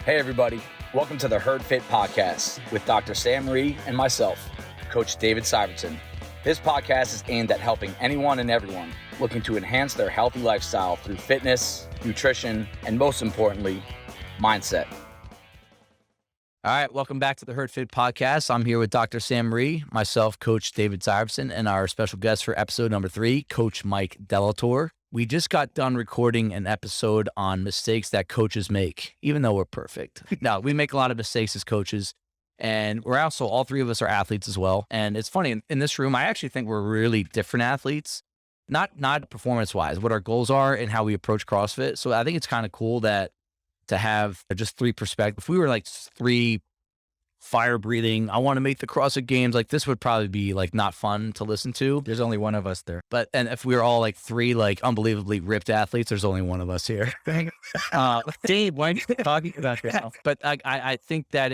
Hey everybody, welcome to the Herd Fit Podcast with Dr. Sam Rhee and myself, Coach David Syvertsen. This podcast is aimed at helping anyone and everyone looking to enhance their healthy lifestyle through fitness, nutrition, and most importantly, mindset. All right, welcome back to the Herd Fit Podcast. I'm here with Dr. Sam Rhee, myself, Coach David Syvertsen, and our special guest for episode number 3, Coach Mike DelaTorre. We just got done recording an episode on mistakes that coaches make, even though we're perfect. No, we make a lot of mistakes as coaches, and we're also, all three of us are athletes as well. And it's funny, in this room, I actually think we're really different athletes, not performance-wise, what our goals are and how we approach CrossFit. So I think it's kind of cool that to have just three perspectives. If we were like three fire-breathing, I want to make the CrossFit Games, like this would probably be like not fun to listen to. There's only one of us there. And if we were all like three like unbelievably ripped athletes, there's only one of us here. Dave, why are you talking about yourself? But I think that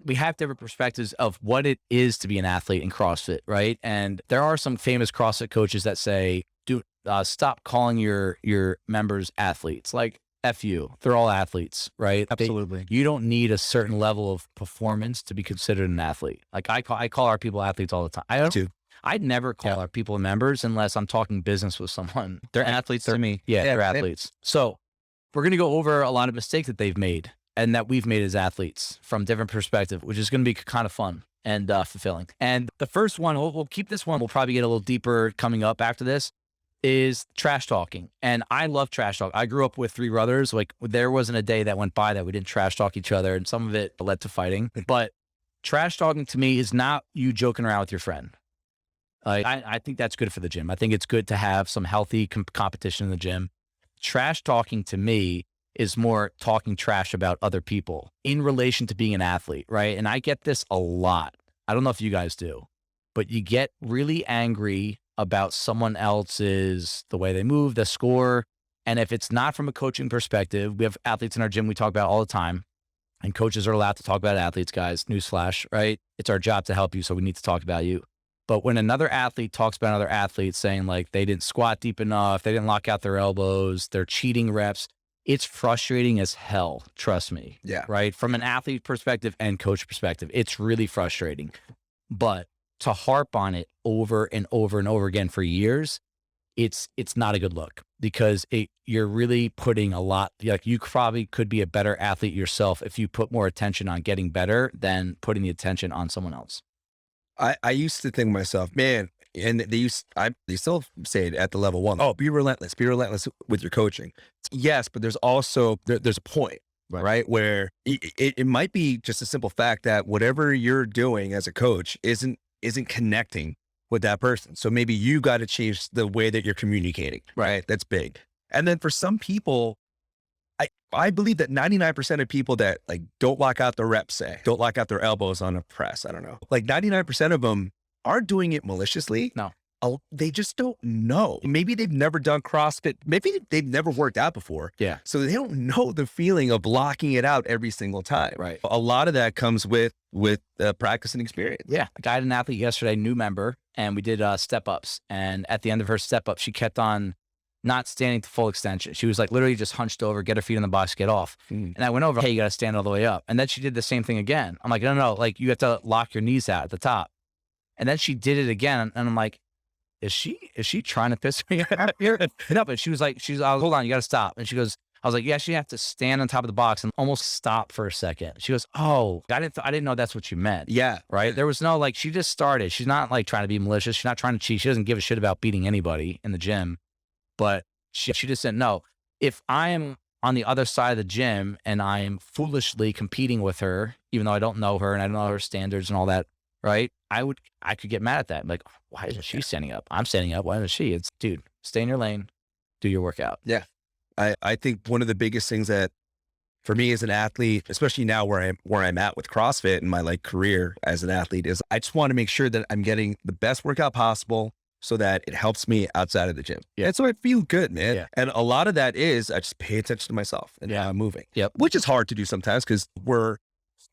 we have different perspectives of what it is to be an athlete in CrossFit, right? And there are some famous CrossFit coaches that say, dude, stop calling your members athletes. Like, F you. They're all athletes, right? Absolutely. You don't need a certain level of performance to be considered an athlete. Like I call our people athletes all the time. I'd never call our people members unless I'm talking business with someone. They're athletes to me. Yeah, they're athletes. So we're going to go over a lot of mistakes that they've made and that we've made as athletes from different perspectives, which is going to be kind of fun and fulfilling. And the first one, we'll keep this one. We'll probably get a little deeper coming up after this. Is trash talking. And I love trash talk. I grew up with three brothers. Like there wasn't a day that went by that we didn't trash talk each other, and some of it led to fighting. But trash talking to me is not you joking around with your friend. I think that's good for the gym. I think it's good to have some healthy competition in the gym. Trash talking to me is more talking trash about other people in relation to being an athlete, right? And I get this a lot. I don't know if you guys do, but you get really angry about someone else's, the way they move, the score. And if it's not from a coaching perspective, we have athletes in our gym we talk about all the time, and coaches are allowed to talk about athletes, guys. Newsflash, right? It's our job to help you, so we need to talk about you. But when another athlete talks about another athlete saying like they didn't squat deep enough, they didn't lock out their elbows, they're cheating reps, it's frustrating as hell. Trust me. Yeah. Right? From an athlete perspective and coach perspective, it's really frustrating. But to harp on it over and over and over again for years, it's not a good look, because you're really putting a lot, like you probably could be a better athlete yourself if you put more attention on getting better than putting the attention on someone else. I used to think to myself, man, and they still say it at the level 1. Oh, be relentless with your coaching. Yes, but there's also, there's a point, right? Where it might be just a simple fact that whatever you're doing as a coach isn't connecting with that person. So maybe you got to change the way that you're communicating, right? That's big. And then for some people, I believe that 99% of people that like don't lock out the reps, don't lock out their elbows on a press, I don't know, like 99% of them aren't doing it maliciously. No. They just don't know. Maybe they've never done CrossFit. Maybe they've never worked out before. Yeah. So they don't know the feeling of blocking it out every single time. Right. A lot of that comes with practice and experience. Yeah. I had an athlete yesterday, new member, and we did step ups. And at the end of her step up, she kept on not standing to full extension. She was like literally just hunched over, get her feet in the box, get off. And I went over, hey, you got to stand all the way up. And then she did the same thing again. I'm like, no, like you have to lock your knees out at the top. And then she did it again. And I'm like, is she trying to piss me off here? No, but she was like, hold on, you got to stop. And she goes, I was like, yeah, she have to stand on top of the box and almost stop for a second. She goes, oh, I didn't know that's what you meant. Yeah. Right. There was no, like, she just started. She's not like trying to be malicious. She's not trying to cheat. She doesn't give a shit about beating anybody in the gym, but she just said, no, if I am on the other side of the gym and I am foolishly competing with her, even though I don't know her and I don't know her standards and all that, right? I could get mad at that. I'm like, why isn't she standing up? I'm standing up. Why isn't she? It's, dude, stay in your lane, do your workout. Yeah. I think one of the biggest things that for me as an athlete, especially now where I'm at with CrossFit and my like career as an athlete, is I just want to make sure that I'm getting the best workout possible so that it helps me outside of the gym. Yeah. And so I feel good, man. Yeah. And a lot of that is I just pay attention to myself and how I'm moving. Yep. Which is hard to do sometimes because we're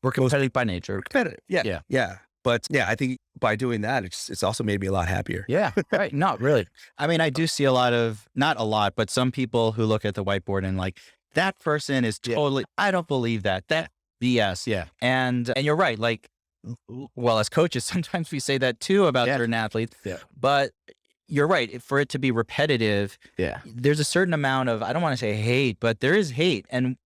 competitive by nature. Competitive. Yeah. Yeah. But yeah, I think by doing that, it's also made me a lot happier. Yeah, right. Not really. I mean, I do see a lot of, not a lot, but some people who look at the whiteboard and like, that person is totally, I don't believe that. BS. Yeah. And you're right. Like, well, as coaches, sometimes we say that too about certain athletes. Yeah. But you're right. For it to be repetitive, there's a certain amount of, I don't want to say hate, but there is hate. And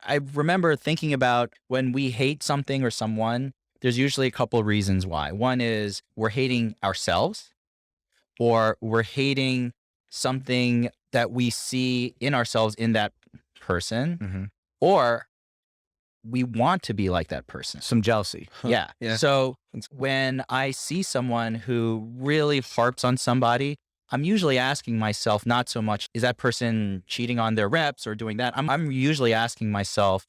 I remember thinking about when we hate something or someone, there's usually a couple of reasons why. One is we're hating ourselves, or we're hating something that we see in ourselves in that person, or we want to be like that person. Some jealousy. Yeah. So when I see someone who really harps on somebody, I'm usually asking myself, not so much, is that person cheating on their reps or doing that? I'm usually asking myself,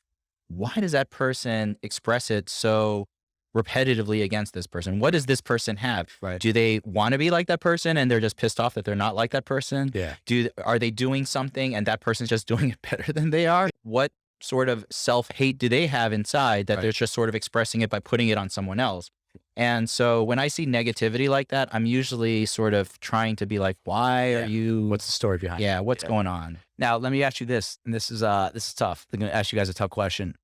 why does that person express it so repetitively against this person? What does this person have? Right. Do they want to be like that person and they're just pissed off that they're not like that person? Yeah. Are they doing something and that person's just doing it better than they are? What sort of self-hate do they have inside that they're just sort of expressing it by putting it on someone else? And so when I see negativity like that, I'm usually sort of trying to be like, why are you... What's the story behind it? Yeah, what's going on? Now, let me ask you this, and this is tough. I'm going to ask you guys a tough question.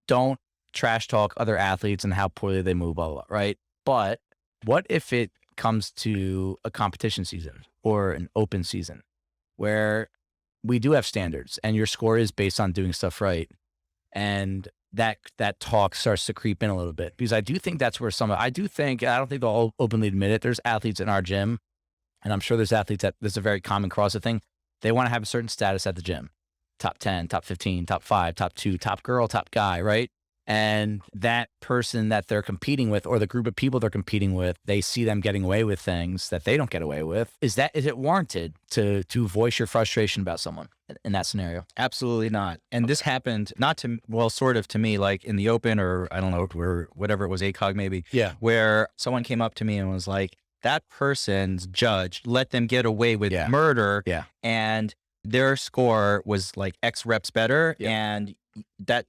Don't trash talk other athletes and how poorly they move, blah, blah, blah, right? But what if it comes to a competition season or an open season where we do have standards and your score is based on doing stuff right, and that talk starts to creep in a little bit? Because I do think that's where I don't think they'll all openly admit it. There's athletes in our gym, and I'm sure there's athletes that this is a very common CrossFit thing. They want to have a certain status at the gym. Top 10, top 15, top 5, top 2, top girl, top guy, right? And that person that they're competing with, or the group of people they're competing with, they see them getting away with things that they don't get away with. Is it warranted to voice your frustration about someone in that scenario? Absolutely not. And this happened sort of to me, like in the open, or I don't know, whatever it was, ACOG maybe. Yeah. Where someone came up to me and was like, that person's judge let them get away with murder. Yeah. And their score was like X reps better. Yeah. And that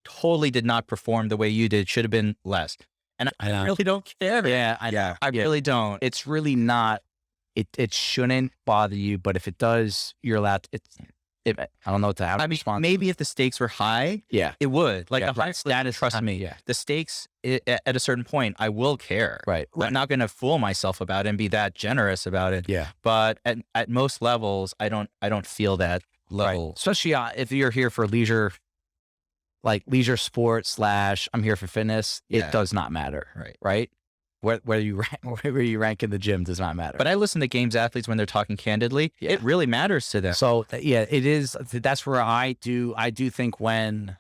totally did not perform the way you did. Should have been less. And I really don't care. Yeah. I really don't. It's really not, it shouldn't bother you, but if it does, you're allowed to, I don't know what to have. I mean, maybe if the stakes were high, it would. Like a high status, trust me, the stakes at a certain point, I will care. Right. I'm not going to fool myself about it and be that generous about it. Yeah. But at most levels, I don't feel that level. Right. Especially if you're here for leisure sport / I'm here for fitness, it does not matter. Right. Where you rank in the gym does not matter. But I listen to games athletes when they're talking candidly. It really matters to them. So it is. That's where I do think when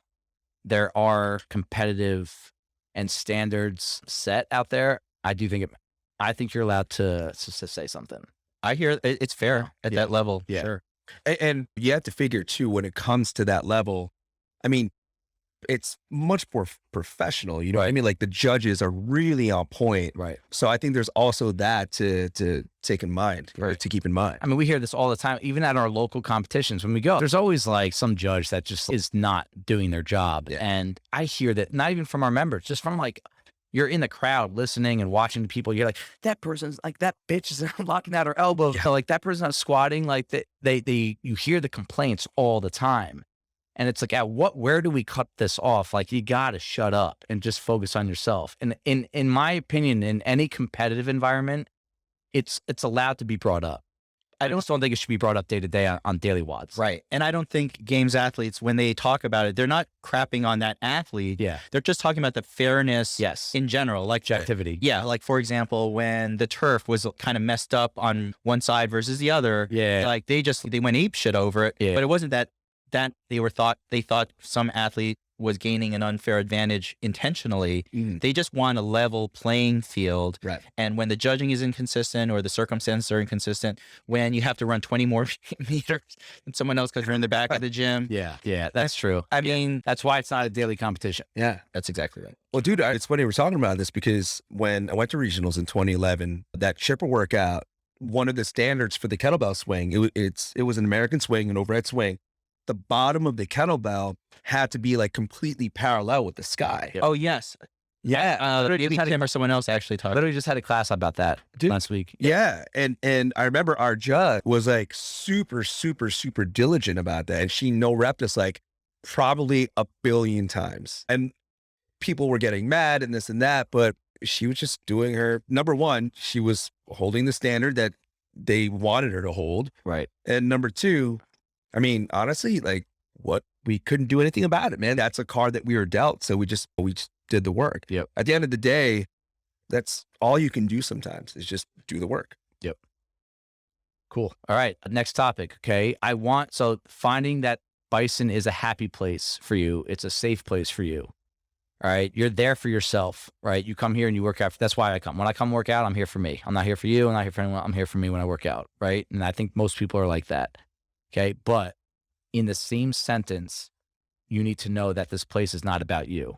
there are competitive and standards set out there, I think you're allowed to say something. I hear it's fair at that level. Yeah. Sure. And you have to figure too, when it comes to that level, I mean, it's much more professional, you know what I mean? Like the judges are really on point. Right. So I think there's also that to take in mind, or to keep in mind. I mean, we hear this all the time, even at our local competitions when we go. There's always like some judge that just is not doing their job. Yeah. And I hear that not even from our members, just from like, you're in the crowd listening and watching the people. You're like, that person's like, that bitch is locking out her elbows. Yeah. Like that person's not squatting. Like you hear the complaints all the time. And it's like, where do we cut this off? Like, you got to shut up and just focus on yourself. And in my opinion, in any competitive environment, it's allowed to be brought up. I just don't think it should be brought up day to day on daily WODs. Right. And I don't think games athletes, when they talk about it, they're not crapping on that athlete. Yeah. They're just talking about the fairness in general. Like objectivity. Yeah. Like, for example, when the turf was kind of messed up on one side versus the other. Yeah. Like they went ape shit over it. Yeah. But it wasn't that they thought some athlete was gaining an unfair advantage intentionally. They just want a level playing field. Right. And when the judging is inconsistent or the circumstances are inconsistent, when you have to run 20 more meters than someone else because you're in the back of the gym. Yeah, that's true. I mean, that's why it's not a daily competition. Yeah, that's exactly right. Well, dude, it's funny we're talking about this because when I went to regionals in 2011, that chipper workout, one of the standards for the kettlebell swing, it was an American swing, an overhead swing. The bottom of the kettlebell had to be like completely parallel with the sky. Yep. Oh, yes. Yeah. Tim or someone else actually talked. Literally just had a class about that last week. Yeah. And I remember our judge was like super, super, super diligent about that. And she no-repped us like, probably a billion times. And people were getting mad and this and that, but she was just doing her, number one, she was holding the standard that they wanted her to hold. Right. And number two, I mean, honestly, like we couldn't do anything about it, man. That's a card that we were dealt. So we just did the work. Yep. At the end of the day, that's all you can do sometimes is just do the work. Yep. Cool. All right. Next topic. Okay. So finding that Bison is a happy place for you. It's a safe place for you. All right. You're there for yourself, right? You come here and you work out. That's why I come. When I come work out, I'm here for me. I'm not here for you. I'm not here for anyone. I'm here for me when I work out. Right. And I think most people are like that. Okay. But in the same sentence, you need to know that this place is not about you,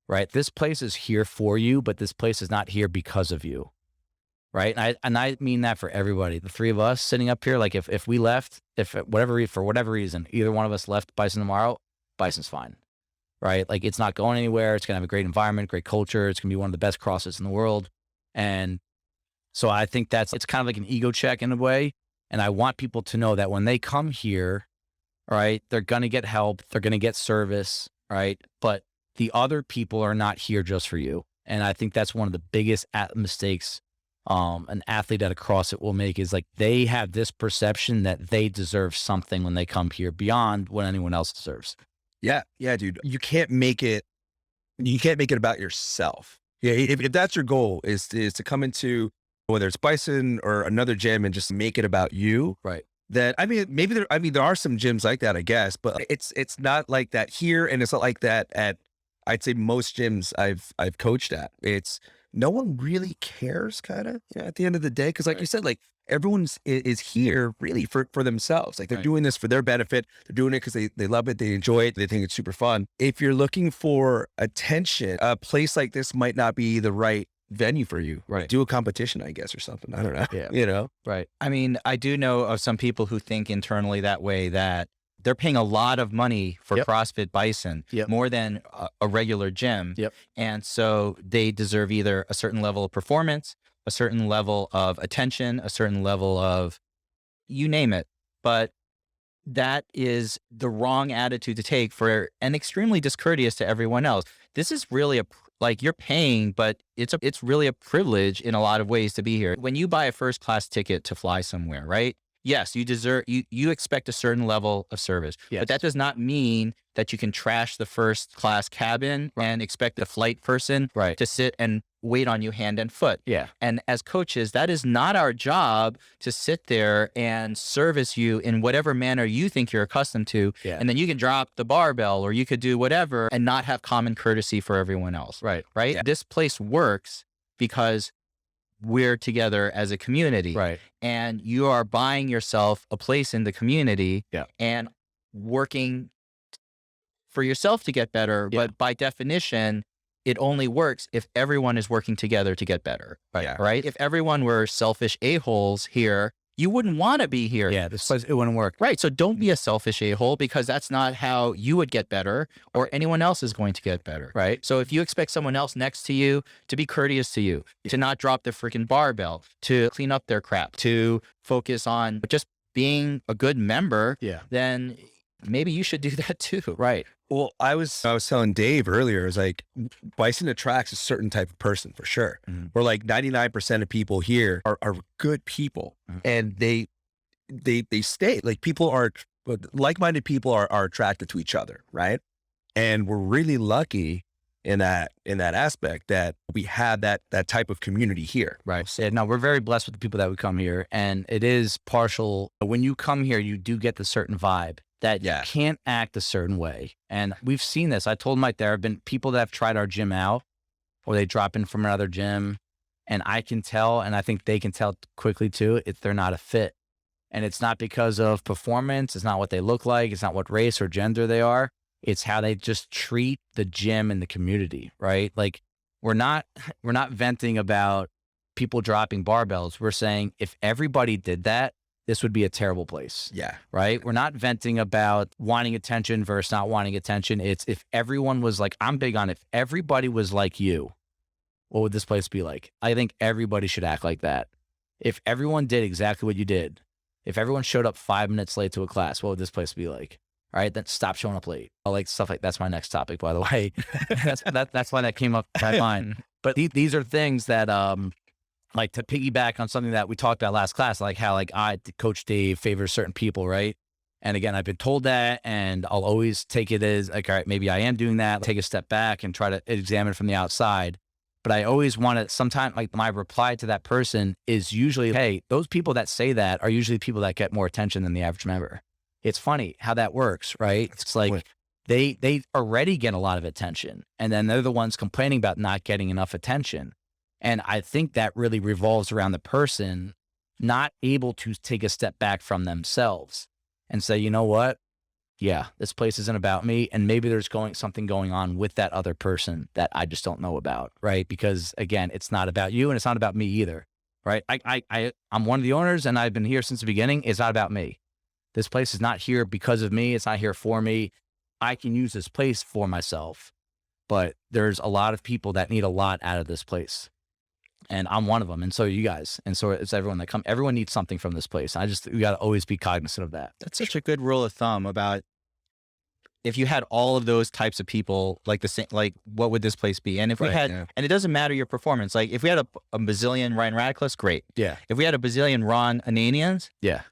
right? This place is here for you, but this place is not here because of you. Right. And I mean that for everybody. The three of us sitting up here, like if we left, for whatever reason, either one of us left Bison tomorrow, Bison's fine. Right. Like it's not going anywhere. It's going to have a great environment, great culture. It's going to be one of the best CrossFits in the world. And so I think it's kind of like an ego check in a way. And I want people to know that when they come here, right, they're going to get help. They're going to get service. Right. But the other people are not here just for you. And I think that's one of the biggest mistakes an athlete at a CrossFit will make is like they have this perception that they deserve something when they come here beyond what anyone else deserves. Yeah. Yeah, dude. You can't make it about yourself. Yeah. If that's your goal is to come into whether it's Bison or another gym and just make it about you. Right. Then, I mean, there are some gyms like that, I guess, but it's not like that here. And it's not like that at, I'd say most gyms I've coached at. It's no one really cares kind of at the end of the day. Cause like you said, like everyone is here really for themselves. Like they're doing this for their benefit. They're doing it because they love it. They enjoy it. They think it's super fun. If you're looking for attention, a place like this might not be the right venue for you. Right. Do a competition, I guess, or something. I don't know. Yeah. Right. I mean, I do know of some people who think internally that way, that they're paying a lot of money for CrossFit Bison, more than a regular gym. And so they deserve either a certain level of performance, a certain level of attention, a certain level of, you name it. But that is the wrong attitude to take and extremely discourteous to everyone else. This is really like you're paying, but it's really a privilege in a lot of ways to be here. When you buy a first class ticket to fly somewhere, right? Yes, you expect a certain level of service, but that does not mean that you can trash the first class cabin and expect the flight person to sit and wait on you hand and foot. Yeah. And as coaches, that is not our job to sit there and service you in whatever manner you think you're accustomed to. Yeah. And then you can drop the barbell or you could do whatever and not have common courtesy for everyone else. Right. Yeah. This place works because we're together as a community. Right. And you are buying yourself a place in the community and working for yourself to get better. But by definition, it only works if everyone is working together to get better. Right. If everyone were selfish a-holes here, you wouldn't want to be here. Yeah, this place, it wouldn't work. Right. So don't be a selfish a-hole, because that's not how you would get better or anyone else is going to get better. Right. So if you expect someone else next to you to be courteous to you, to not drop the freaking barbell, to clean up their crap, to focus on just being a good member, then maybe you should do that too. Right. Well, I was telling Dave earlier, is like Bison attracts a certain type of person for sure. Mm-hmm. Where like 99% of people here are good people, and they stay. Like like-minded people are attracted to each other, right? And we're really lucky in that aspect that we have that type of community here. Right. Yeah, no, we're very blessed with the people that would come here, and it is partial. When you come here, you do get the certain vibe that you can't act a certain way. And we've seen this. I told Mike, there have been people that have tried our gym out, or they drop in from another gym, and I can tell, and I think they can tell quickly too, if they're not a fit. And it's not because of performance. It's not what they look like. It's not what race or gender they are. It's how they just treat the gym and the community, right? Like we're not venting about people dropping barbells. We're saying if everybody did that, this would be a terrible place. Yeah. Right. We're not venting about wanting attention versus not wanting attention. It's if everyone was like, I'm big on if everybody was like you, what would this place be like? I think everybody should act like that. If everyone did exactly what you did, if everyone showed up 5 minutes late to a class, what would this place be like? right? Then stop showing up late. I like stuff like that's my next topic, by the way. that's why that came up in my mind. But these are things that, like to piggyback on something that we talked about last class, like how like Coach Dave favors certain people, right? And again, I've been told that, and I'll always take it as like, all right, maybe I am doing that. Take a step back and try to examine from the outside. But I always want to, sometimes like my reply to that person is usually, hey, those people that say that are usually people that get more attention than the average member. It's funny how that works, right? It's like they already get a lot of attention, and then they're the ones complaining about not getting enough attention. And I think that really revolves around the person not able to take a step back from themselves and say, you know what? Yeah, this place isn't about me. And maybe there's something going on with that other person that I just don't know about, right? Because again, it's not about you and it's not about me either, right? I'm one of the owners and I've been here since the beginning. It's not about me. This place is not here because of me. It's not here for me. I can use this place for myself, but there's a lot of people that need a lot out of this place. And I'm one of them. And so are you guys. And so it's everyone that come. Everyone needs something from this place. We got to always be cognizant of that. That's such a good rule of thumb about if you had all of those types of people, like the same, like what would this place be? And if we had, and it doesn't matter your performance. Like if we had a bazillion Ryan Radcliffes, great. Yeah. If we had a bazillion Ron Ananians, yeah,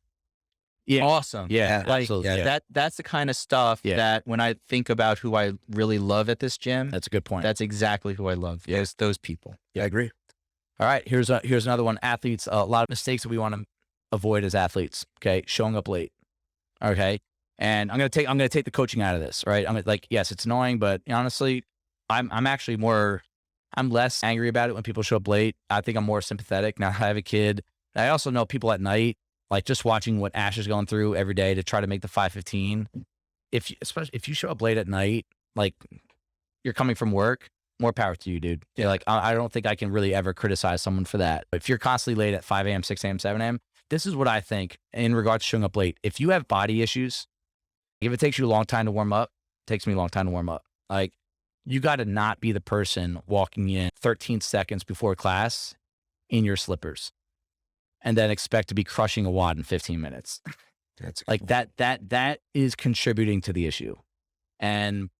awesome. Yeah. Like absolutely. that's the kind of stuff that when I think about who I really love at this gym, that's a good point. That's exactly who I love. Yeah. Those people. Yeah, I agree. All right, here's another one. Athletes, a lot of mistakes that we want to avoid as athletes. Okay, showing up late. Okay, and I'm gonna take the coaching out of this. Right, I'm like, yes, it's annoying, but honestly, I'm less angry about it when people show up late. I think I'm more sympathetic now. I have a kid. I also know people at night, like just watching what Ash is going through every day to try to make the 5:15. Especially if you show up late at night, like you're coming from work. More power to you, dude. Yeah, like I don't think I can really ever criticize someone for that. But if you're constantly late at 5 a.m., 6 a.m., 7 a.m., this is what I think in regards to showing up late. If you have body issues, if it takes you a long time to warm up, it takes me a long time to warm up. Like you got to not be the person walking in 13 seconds before class in your slippers and then expect to be crushing a wad in 15 minutes. That's like that is contributing to the issue. And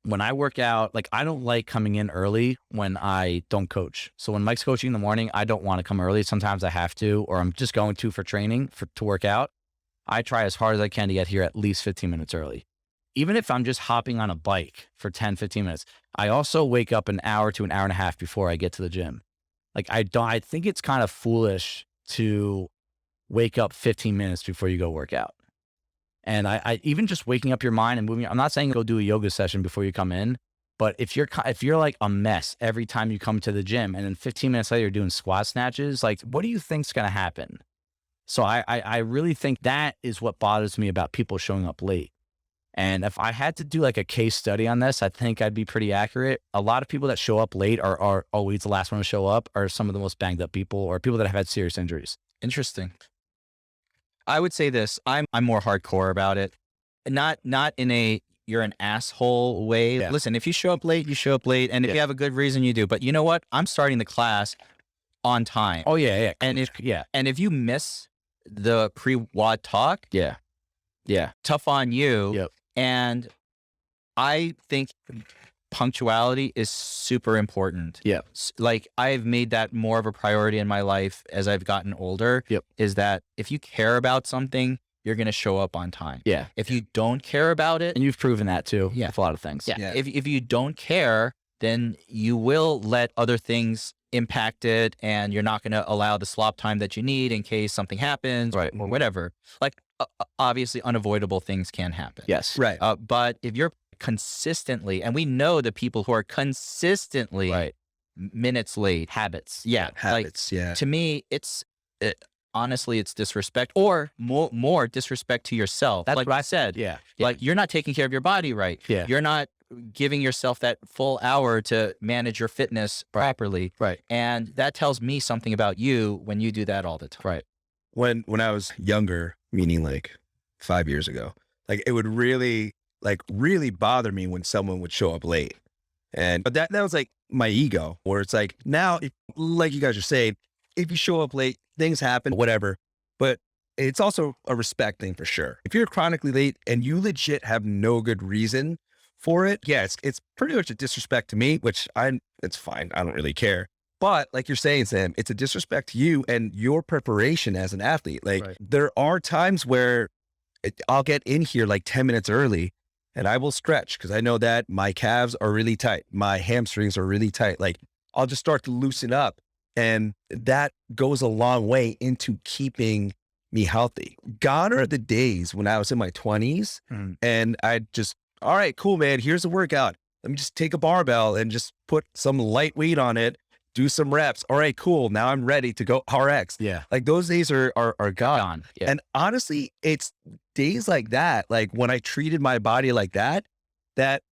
when I work out, like I don't like coming in early when I don't coach. So when Mike's coaching in the morning, I don't want to come early. Sometimes I have to, or I'm just going to for training to work out. I try as hard as I can to get here at least 15 minutes early. Even if I'm just hopping on a bike for 10, 15 minutes, I also wake up an hour to an hour and a half before I get to the gym. Like I think it's kind of foolish to wake up 15 minutes before you go work out. And I even just waking up your mind and moving, I'm not saying go do a yoga session before you come in, but if you're like a mess every time you come to the gym and then 15 minutes later you're doing squat snatches, like what do you think's going to happen? So I really think that is what bothers me about people showing up late. And if I had to do like a case study on this, I think I'd be pretty accurate. A lot of people that show up late are always the last one to show up, are some of the most banged up people or people that have had serious injuries. Interesting. I would say this, I'm more hardcore about it. Not in a you're an asshole way. Yeah. Listen, if you show up late, you show up late. And if you have a good reason, you do. But you know what? I'm starting the class on time. Oh yeah. And if you miss the pre-WOD talk, tough on you. Yep. And I think punctuality is super important. Yeah. Like I've made that more of a priority in my life as I've gotten older. Yep. Is that if you care about something, you're going to show up on time. Yeah. If you don't care about it. And you've proven that too. Yeah. With a lot of things. Yeah. If you don't care, then you will let other things impact it and you're not going to allow the slop time that you need in case something happens or whatever. Like obviously unavoidable things can happen. Yes. Right. But if you're consistently, and we know the people who are consistently minutes late. Habits. Yeah. Habits, To me, honestly, it's disrespect or more disrespect to yourself. That's like what I said. Yeah. Like you're not taking care of your body right. Yeah. You're not giving yourself that full hour to manage your fitness properly. Right. And that tells me something about you when you do that all the time. Right. When I was younger, meaning like 5 years ago, like it would really bother me when someone would show up late. But that was like my ego, where it's like now, like you guys are saying, if you show up late, things happen, whatever. But it's also a respect thing for sure. If you're chronically late and you legit have no good reason for it, yeah, it's pretty much a disrespect to me, which it's fine. I don't really care. But like you're saying, Sam, it's a disrespect to you and your preparation as an athlete. Like there are times where I'll get in here like 10 minutes early and I will stretch because I know that my calves are really tight. My hamstrings are really tight. Like I'll just start to loosen up, and that goes a long way into keeping me healthy. Gone are the days when I was in my 20s and I'd just, all right, cool, man, here's a workout. Let me just take a barbell and just put some light weight on it, do some reps. All right, cool. Now I'm ready to go RX. Yeah. Like those days are gone. Yeah. And honestly, it's days like that, like when I treated my body like that, that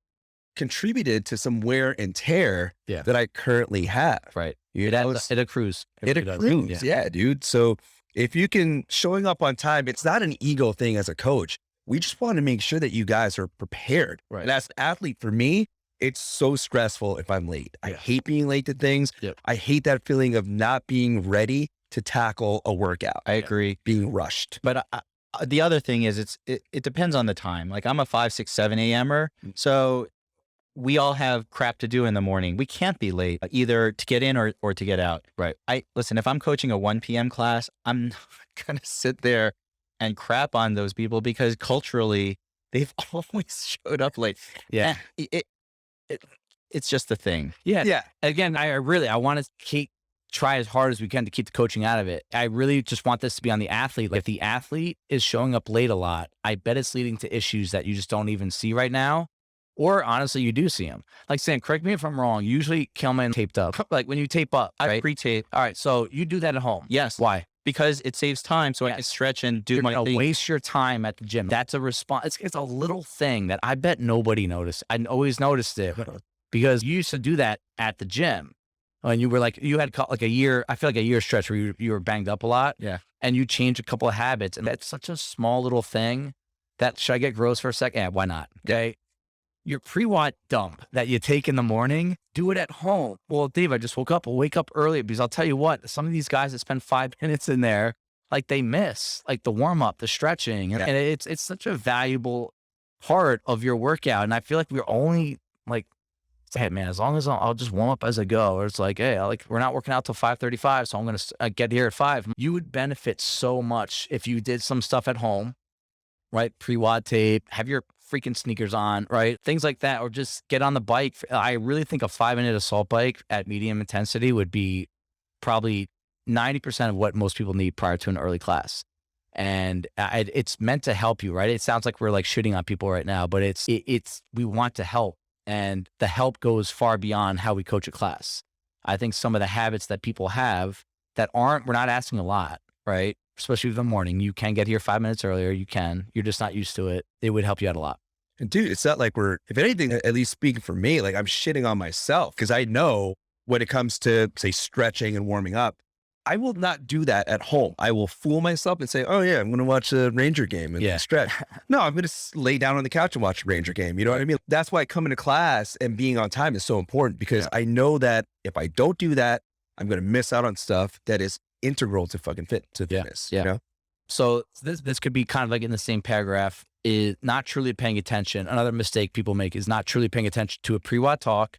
contributed to some wear and tear that I currently have. Right. It accrues. It accrues. Yeah, dude. So if you can, showing up on time, it's not an ego thing as a coach. We just want to make sure that you guys are prepared. Right. And as an athlete, for me, it's so stressful if I'm late. I hate being late to things. I hate that feeling of not being ready to tackle a workout. I agree. Being rushed. But the other thing is it depends on the time. Like I'm a 5, 6, 7 a.m.er. So we all have crap to do in the morning. We can't be late either to get in or to get out. Right. Listen, if I'm coaching a 1 p.m. class, I'm not going to sit there and crap on those people because culturally they've always showed up late. Yeah. And it's just the thing. Yeah. Yeah. Again, I want to try as hard as we can to keep the coaching out of it. I really just want this to be on the athlete. Like if the athlete is showing up late a lot, I bet it's leading to issues that you just don't even see right now. Or honestly, you do see them. Like Sam, correct me if I'm wrong. Usually Kelman taped up. Like when you tape up, right? I pre-tape. All right. So you do that at home. Yes. Why? Because it saves time. So I can stretch and do my thing. Waste your time at the gym. That's a response. It's a little thing that I bet nobody noticed. I always noticed it because you used to do that at the gym. And you were like, you had like a year, I feel like a year stretch where you were banged up a lot. Yeah. And you changed a couple of habits. And that's such a small little thing that, should I get gross for a second? Yeah, why not? Okay. Your pre-WOD dump that you take in the morning, do it at home. Well, Dave, I just woke up. I'll wake up early because I'll tell you what, some of these guys that spend 5 minutes in there, like they miss like the warm up, the stretching. And it's such a valuable part of your workout. And I feel like we're only like, hey man, as long as I'll just warm up as I go. Or it's like, hey, we're not working out till 5:35, so I'm going to get here at 5. You would benefit so much if you did some stuff at home, right? Pre-WOD tape, have your freaking sneakers on, right? Things like that, or just get on the bike. I really think a 5-minute assault bike at medium intensity would be probably 90% of what most people need prior to an early class. And it's meant to help you, right? It sounds like we're like shitting on people right now, but it's we want to help. And the help goes far beyond how we coach a class. I think some of the habits that people have that we're not asking a lot, right? Especially in the morning. You can get here 5 minutes earlier. You're just not used to it. It would help you out a lot. And dude, it's not like if anything, at least speaking for me, like I'm shitting on myself because I know when it comes to say stretching and warming up, I will not do that at home. I will fool myself and say, oh yeah, I'm going to watch a Ranger game and stretch. No, I'm going to lay down on the couch and watch a Ranger game. You know what I mean? That's why coming to class and being on time is so important because I know that if I don't do that, I'm going to miss out on stuff that is integral to fitness. You know? So this could be kind of like in the same paragraph, is not truly paying attention. Another mistake people make is not truly paying attention to a pre-WOD talk,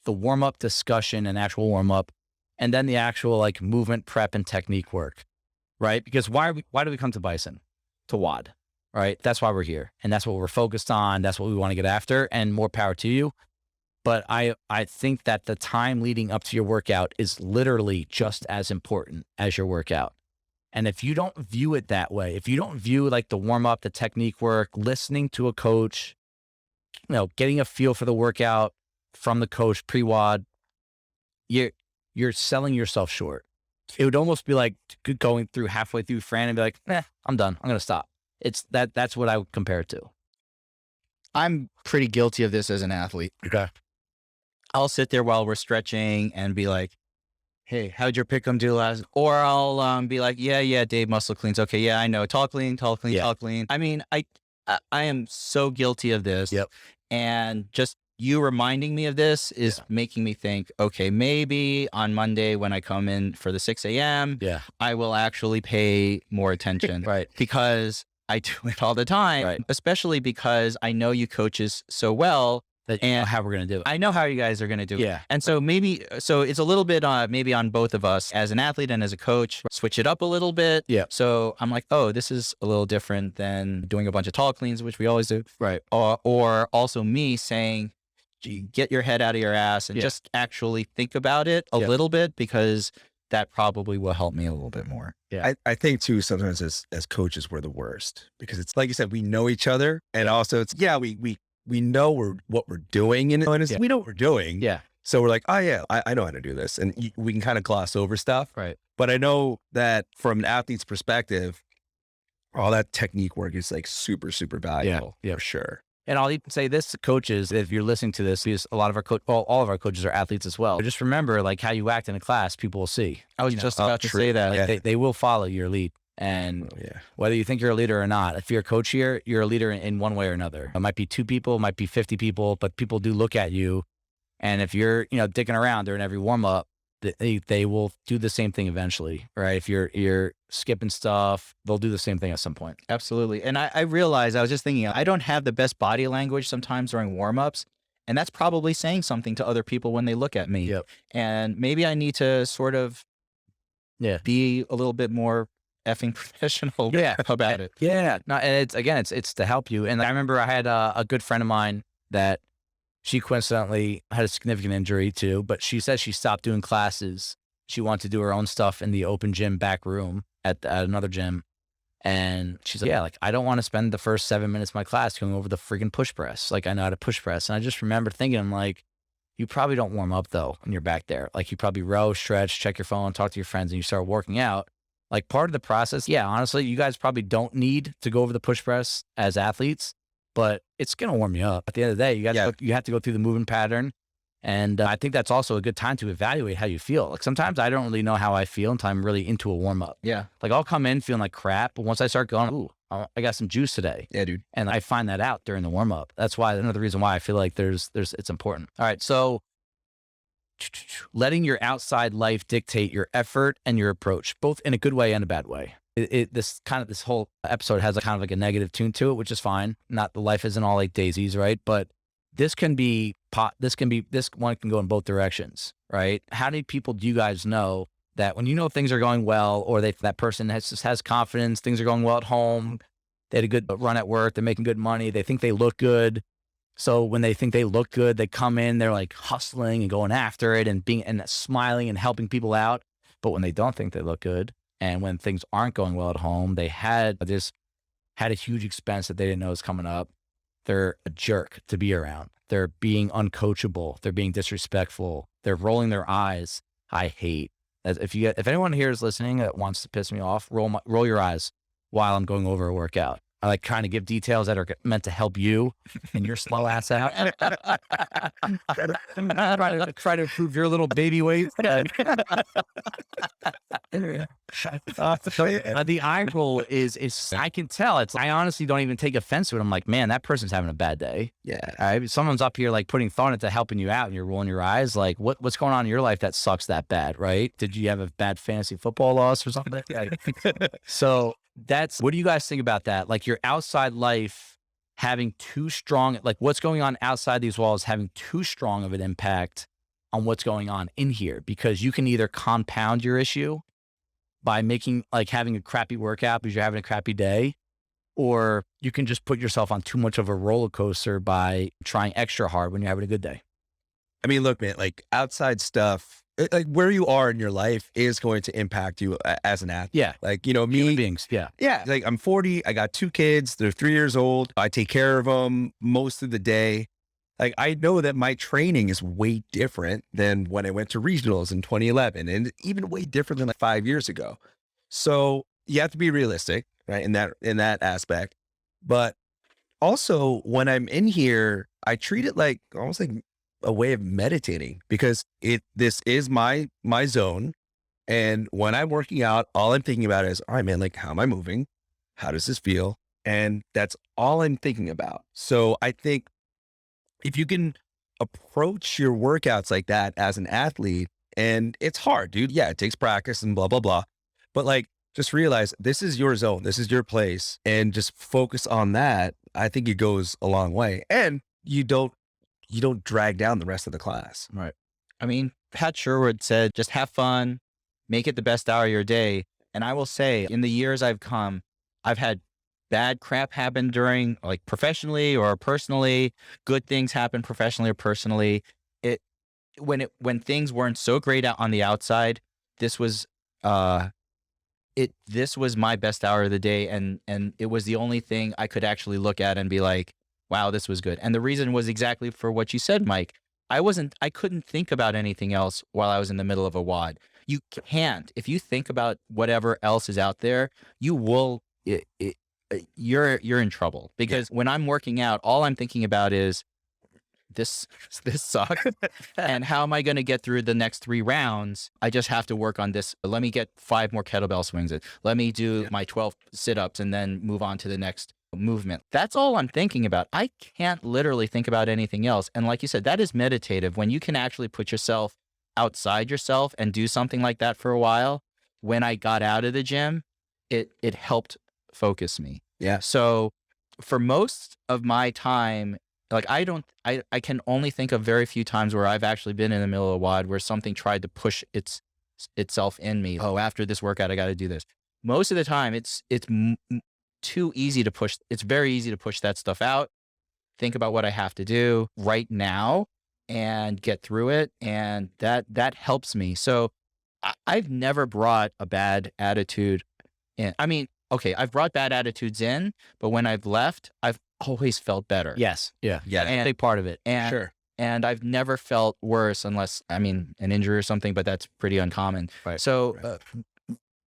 the warm-up discussion and actual warm-up, and then the actual like movement prep and technique work, right? Because why do we come to Bison? To WOD, right? That's why we're here. And that's what we're focused on. That's what we want to get after, and more power to you. But I think that the time leading up to your workout is literally just as important as your workout. And if you don't view it that way, if you don't view like the warm up, the technique work, listening to a coach, getting a feel for the workout from the coach pre-WOD, you're selling yourself short. It would almost be like going through halfway through Fran and be like, I'm done. I'm going to stop. That's what I would compare it to. I'm pretty guilty of this as an athlete. Okay. I'll sit there while we're stretching and be like, hey, how'd your pick'em do last? Or I'll be like, yeah, Dave muscle cleans. Okay, yeah, I know. Tall clean. I mean, I am so guilty of this. Yep. And just you reminding me of this is making me think, okay, maybe on Monday when I come in for the 6 a.m., I will actually pay more attention. Right. Because I do it all the time, Right. especially because I know you coaches so well. That you know how we're going to do it. I know how you guys are going to do it. Yeah. And so it's a little bit maybe on both of us as an athlete and as a coach, switch it up a little bit. Yeah. So I'm like, oh, this is a little different than doing a bunch of tall cleans, which we always do. Right. Or also me saying, get your head out of your ass and just actually think about it a little bit, because that probably will help me a little bit more. Yeah. I think too, sometimes as coaches, we're the worst, because it's like you said, we know each other, and also it's, we know what we're doing, and we know what we're doing. Yeah. So we're like, oh yeah, I know how to do this. And we can kind of gloss over stuff. Right. But I know that from an athlete's perspective, all that technique work is like super, super valuable. Yeah, for sure. And I'll even say this to coaches, if you're listening to this, because a lot of all of our coaches are athletes as well. But just remember, like, how you act in a class, people will see. I was just about to say that. Like, they will follow your lead. And whether you think you're a leader or not, if you're a coach here, you're a leader in one way or another. It might be 2 people, it might be 50 people, but people do look at you. And if you're, dicking around during every warm up, they will do the same thing eventually, right? If you're skipping stuff, they'll do the same thing at some point. Absolutely. And I realized, I was just thinking, I don't have the best body language sometimes during warm-ups, and that's probably saying something to other people when they look at me. Yep. And maybe I need to sort of be a little bit more effing professional about it. Yeah. No, and it's to help you. And I remember I had a good friend of mine that she coincidentally had a significant injury too, but she said she stopped doing classes. She wanted to do her own stuff in the open gym back room at another gym. And she's like, I don't want to spend the first 7 minutes of my class going over the freaking push press. Like, I know how to push press. And I just remember thinking, I'm like, you probably don't warm up though when you're back there. Like, you probably row, stretch, check your phone, talk to your friends, and you start working out. Like, part of the process, honestly, you guys probably don't need to go over the push press as athletes, but it's going to warm you up. At the end of the day, you have to go through the movement pattern. And I think that's also a good time to evaluate how you feel. Like, sometimes I don't really know how I feel until I'm really into a warm up. Yeah. Like, I'll come in feeling like crap, but once I start going, ooh, I got some juice today. Yeah, dude. And I find that out during the warm up. That's why, another reason why I feel like it's important. All right. So letting your outside life dictate your effort and your approach, both in a good way and a bad way. This whole episode has a negative tune to it, which is fine. Not the life isn't all like daisies, right? But this one can go in both directions, right? How many people do you guys know that when things are going well, or that person has confidence, things are going well at home, they had a good run at work, they're making good money, they think they look good. So when they think they look good, they come in, they're like hustling and going after it and smiling and helping people out. But when they don't think they look good, and when things aren't going well at home, they had a huge expense that they didn't know was coming up. They're a jerk to be around. They're being uncoachable. They're being disrespectful. They're rolling their eyes. I hate that. If anyone here is listening that wants to piss me off, roll your eyes while I'm going over a workout. I like trying to give details that are meant to help you and your slow ass out. Try to improve your little baby weight. The eye roll is I can tell. I honestly don't even take offense to it. I'm like, man, that person's having a bad day. Yeah. Someone's up here like putting thought into helping you out, and you're rolling your eyes. Like, what's going on in your life that sucks that bad, right? Did you have a bad fantasy football loss or something? So what do you guys think about that? Like, your outside life having too strong, like what's going on outside these walls having too strong of an impact on what's going on in here, because you can either compound your issue by having a crappy workout because you're having a crappy day, or you can just put yourself on too much of a roller coaster by trying extra hard when you're having a good day. I mean, look, man, like outside stuff, like where you are in your life is going to impact you as an athlete. Yeah. Like, me. Human beings. Yeah. Yeah. Like, I'm 40. I got 2 kids. They're 3 years old. I take care of them most of the day. Like, I know that my training is way different than when I went to regionals in 2011, and even way different than like 5 years ago. So you have to be realistic, right? In that aspect. But also when I'm in here, I treat it like almost like a way of meditating, because this is my zone. And when I'm working out, all I'm thinking about is, all right, man, like, how am I moving? How does this feel? And that's all I'm thinking about. So I think if you can approach your workouts like that as an athlete. And it's hard, dude. Yeah, it takes practice and blah, blah, blah. But like, just realize this is your zone. This is your place. And just focus on that. I think it goes a long way. And you don't drag down the rest of the class. Right. I mean, Pat Sherwood said, just have fun, make it the best hour of your day. And I will say, in the years I've come, I've had bad crap happen during, like, professionally or personally, good things happen professionally or personally. When things weren't so great out on the outside, this was my best hour of the day. And it was the only thing I could actually look at and be like, wow, this was good. And the reason was exactly for what you said, Mike. I couldn't think about anything else while I was in the middle of a WOD. You can't. If you think about whatever else is out there, you will, you're in trouble. Because when I'm working out, all I'm thinking about is, this sucks. And how am I going to get through the next 3 rounds? I just have to work on this. Let me get 5 more kettlebell swings. Let me do my 12 sit-ups and then move on to the next movement. That's all I'm thinking about. I can't literally think about anything else. And like you said, that is meditative. When you can actually put yourself outside yourself and do something like that for a while, when I got out of the gym, it helped focus me. Yeah. So for most of my time, like, I can only think of very few times where I've actually been in the middle of a WOD where something tried to push itself in me. Oh, after this workout, I got to do this. Most of the time, it's too easy to push. It's very easy to push that stuff out. Think about what I have to do right now and get through it. And that helps me. So I've never brought a bad attitude in. I mean, okay, I've brought bad attitudes in, but when I've left, I've always felt better. Yes. Yeah. And a big part of it. And, and I've never felt worse unless, I mean, an injury or something, but that's pretty uncommon. Right. So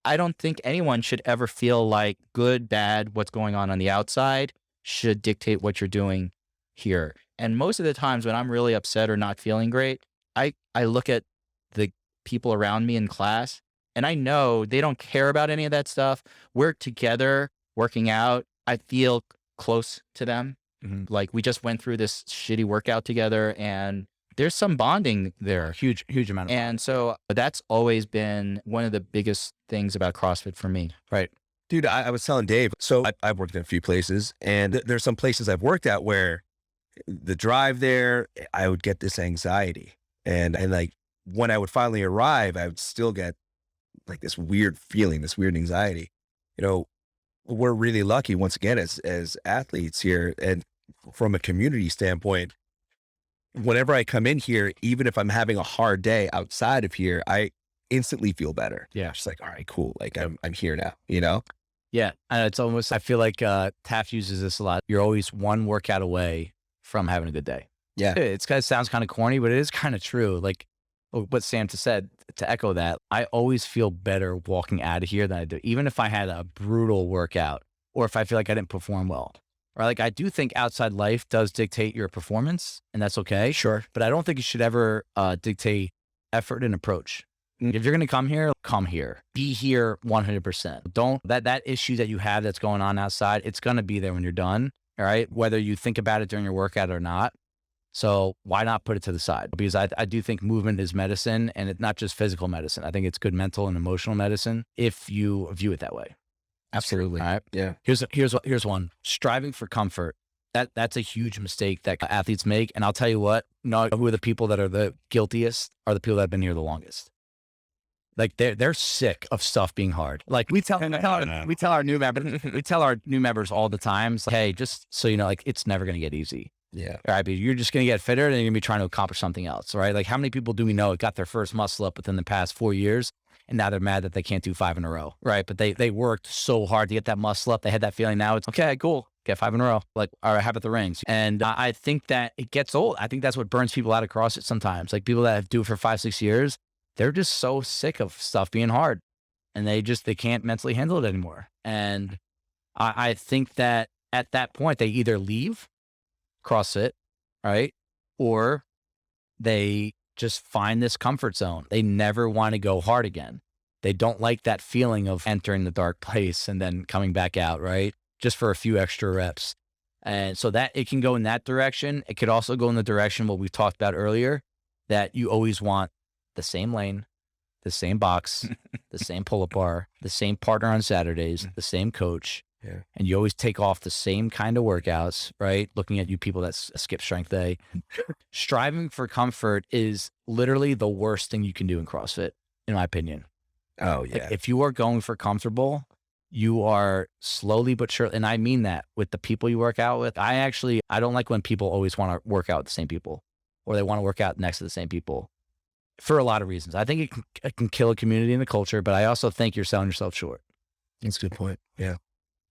I don't think anyone should ever feel like good, bad, what's going on the outside should dictate what you're doing here. And most of the times when I'm really upset or not feeling great, I look at the people around me in class and I know they don't care about any of that stuff. We're together working out. I feel close to them. Mm-hmm. Like, we just went through this shitty workout together and there's some bonding there. Huge amount of And so that's always been one of the biggest things about CrossFit for me. Right. Dude, I was telling Dave, so I've worked in a few places and there's some places I've worked at where the drive there, I would get this anxiety. And like, when I would finally arrive, I would still get like this weird feeling, this weird anxiety. You know, we're really lucky once again as athletes here, and from a community standpoint, whenever I come in here, even if I'm having a hard day outside of here, I instantly feel better. Yeah. It's like, all right, cool. Like I'm here now, you know? Yeah. And it's almost, I feel like Taft uses this a lot. You're always one workout away from having a good day. Yeah. It sounds kind of corny, but it is kind of true. Like what Sam said, to echo that, I always feel better walking out of here than I do, even if I had a brutal workout or if I feel like I didn't perform well. Or like, I do think outside life does dictate your performance, and that's okay. Sure. But I don't think it should ever dictate effort and approach. If you're going to come here. Be here 100%. Don't, that issue that you have that's going on outside, it's going to be there when you're done. All right. Whether you think about it during your workout or not. So why not put it to the side? Because I do think movement is medicine, and it's not just physical medicine. I think it's good mental and emotional medicine if you view it that way. Absolutely. All right. Yeah. Here's one. Striving for comfort. That's a huge mistake that athletes make. And I'll tell you what, who are the people that are the guiltiest are the people that have been here the longest. Like they're sick of stuff being hard. Like we tell our new members all the time, it's like, hey, just so you know, like, it's never going to get easy. Yeah. All right. But you're just going to get fitter and you're going to be trying to accomplish something else. Right. Like, how many people do we know got their first muscle up within the past 4 years? And now they're mad that they can't do 5 in a row. Right. But they worked so hard to get that muscle up. They had that feeling. Now it's okay, cool. Get 5 in a row. Like, all right, how about the rings? And I think that it gets old. I think that's what burns people out of CrossFit sometimes. Like, people that do it for 5-6 years, they're just so sick of stuff being hard and they can't mentally handle it anymore. And I think that at that point, they either leave CrossFit, right? Or they just find this comfort zone. They never want to go hard again. They don't like that feeling of entering the dark place and then coming back out, right? Just for a few extra reps. And so that it can go in that direction. It could also go in the direction what we've talked about earlier, that you always want the same lane, the same box, the same pull-up bar, the same partner on Saturdays, the same coach. Yeah. And you always take off the same kind of workouts, right? Looking at you people that skip strength day. Striving for comfort is literally the worst thing you can do in CrossFit, in my opinion. Oh, yeah. Like, if you are going for comfortable, you are slowly but surely, and I mean that with the people you work out with. I don't like when people always want to work out with the same people, or they want to work out next to the same people, for a lot of reasons. I think it can kill a community and the culture, but I also think you're selling yourself short. That's a good point. Yeah.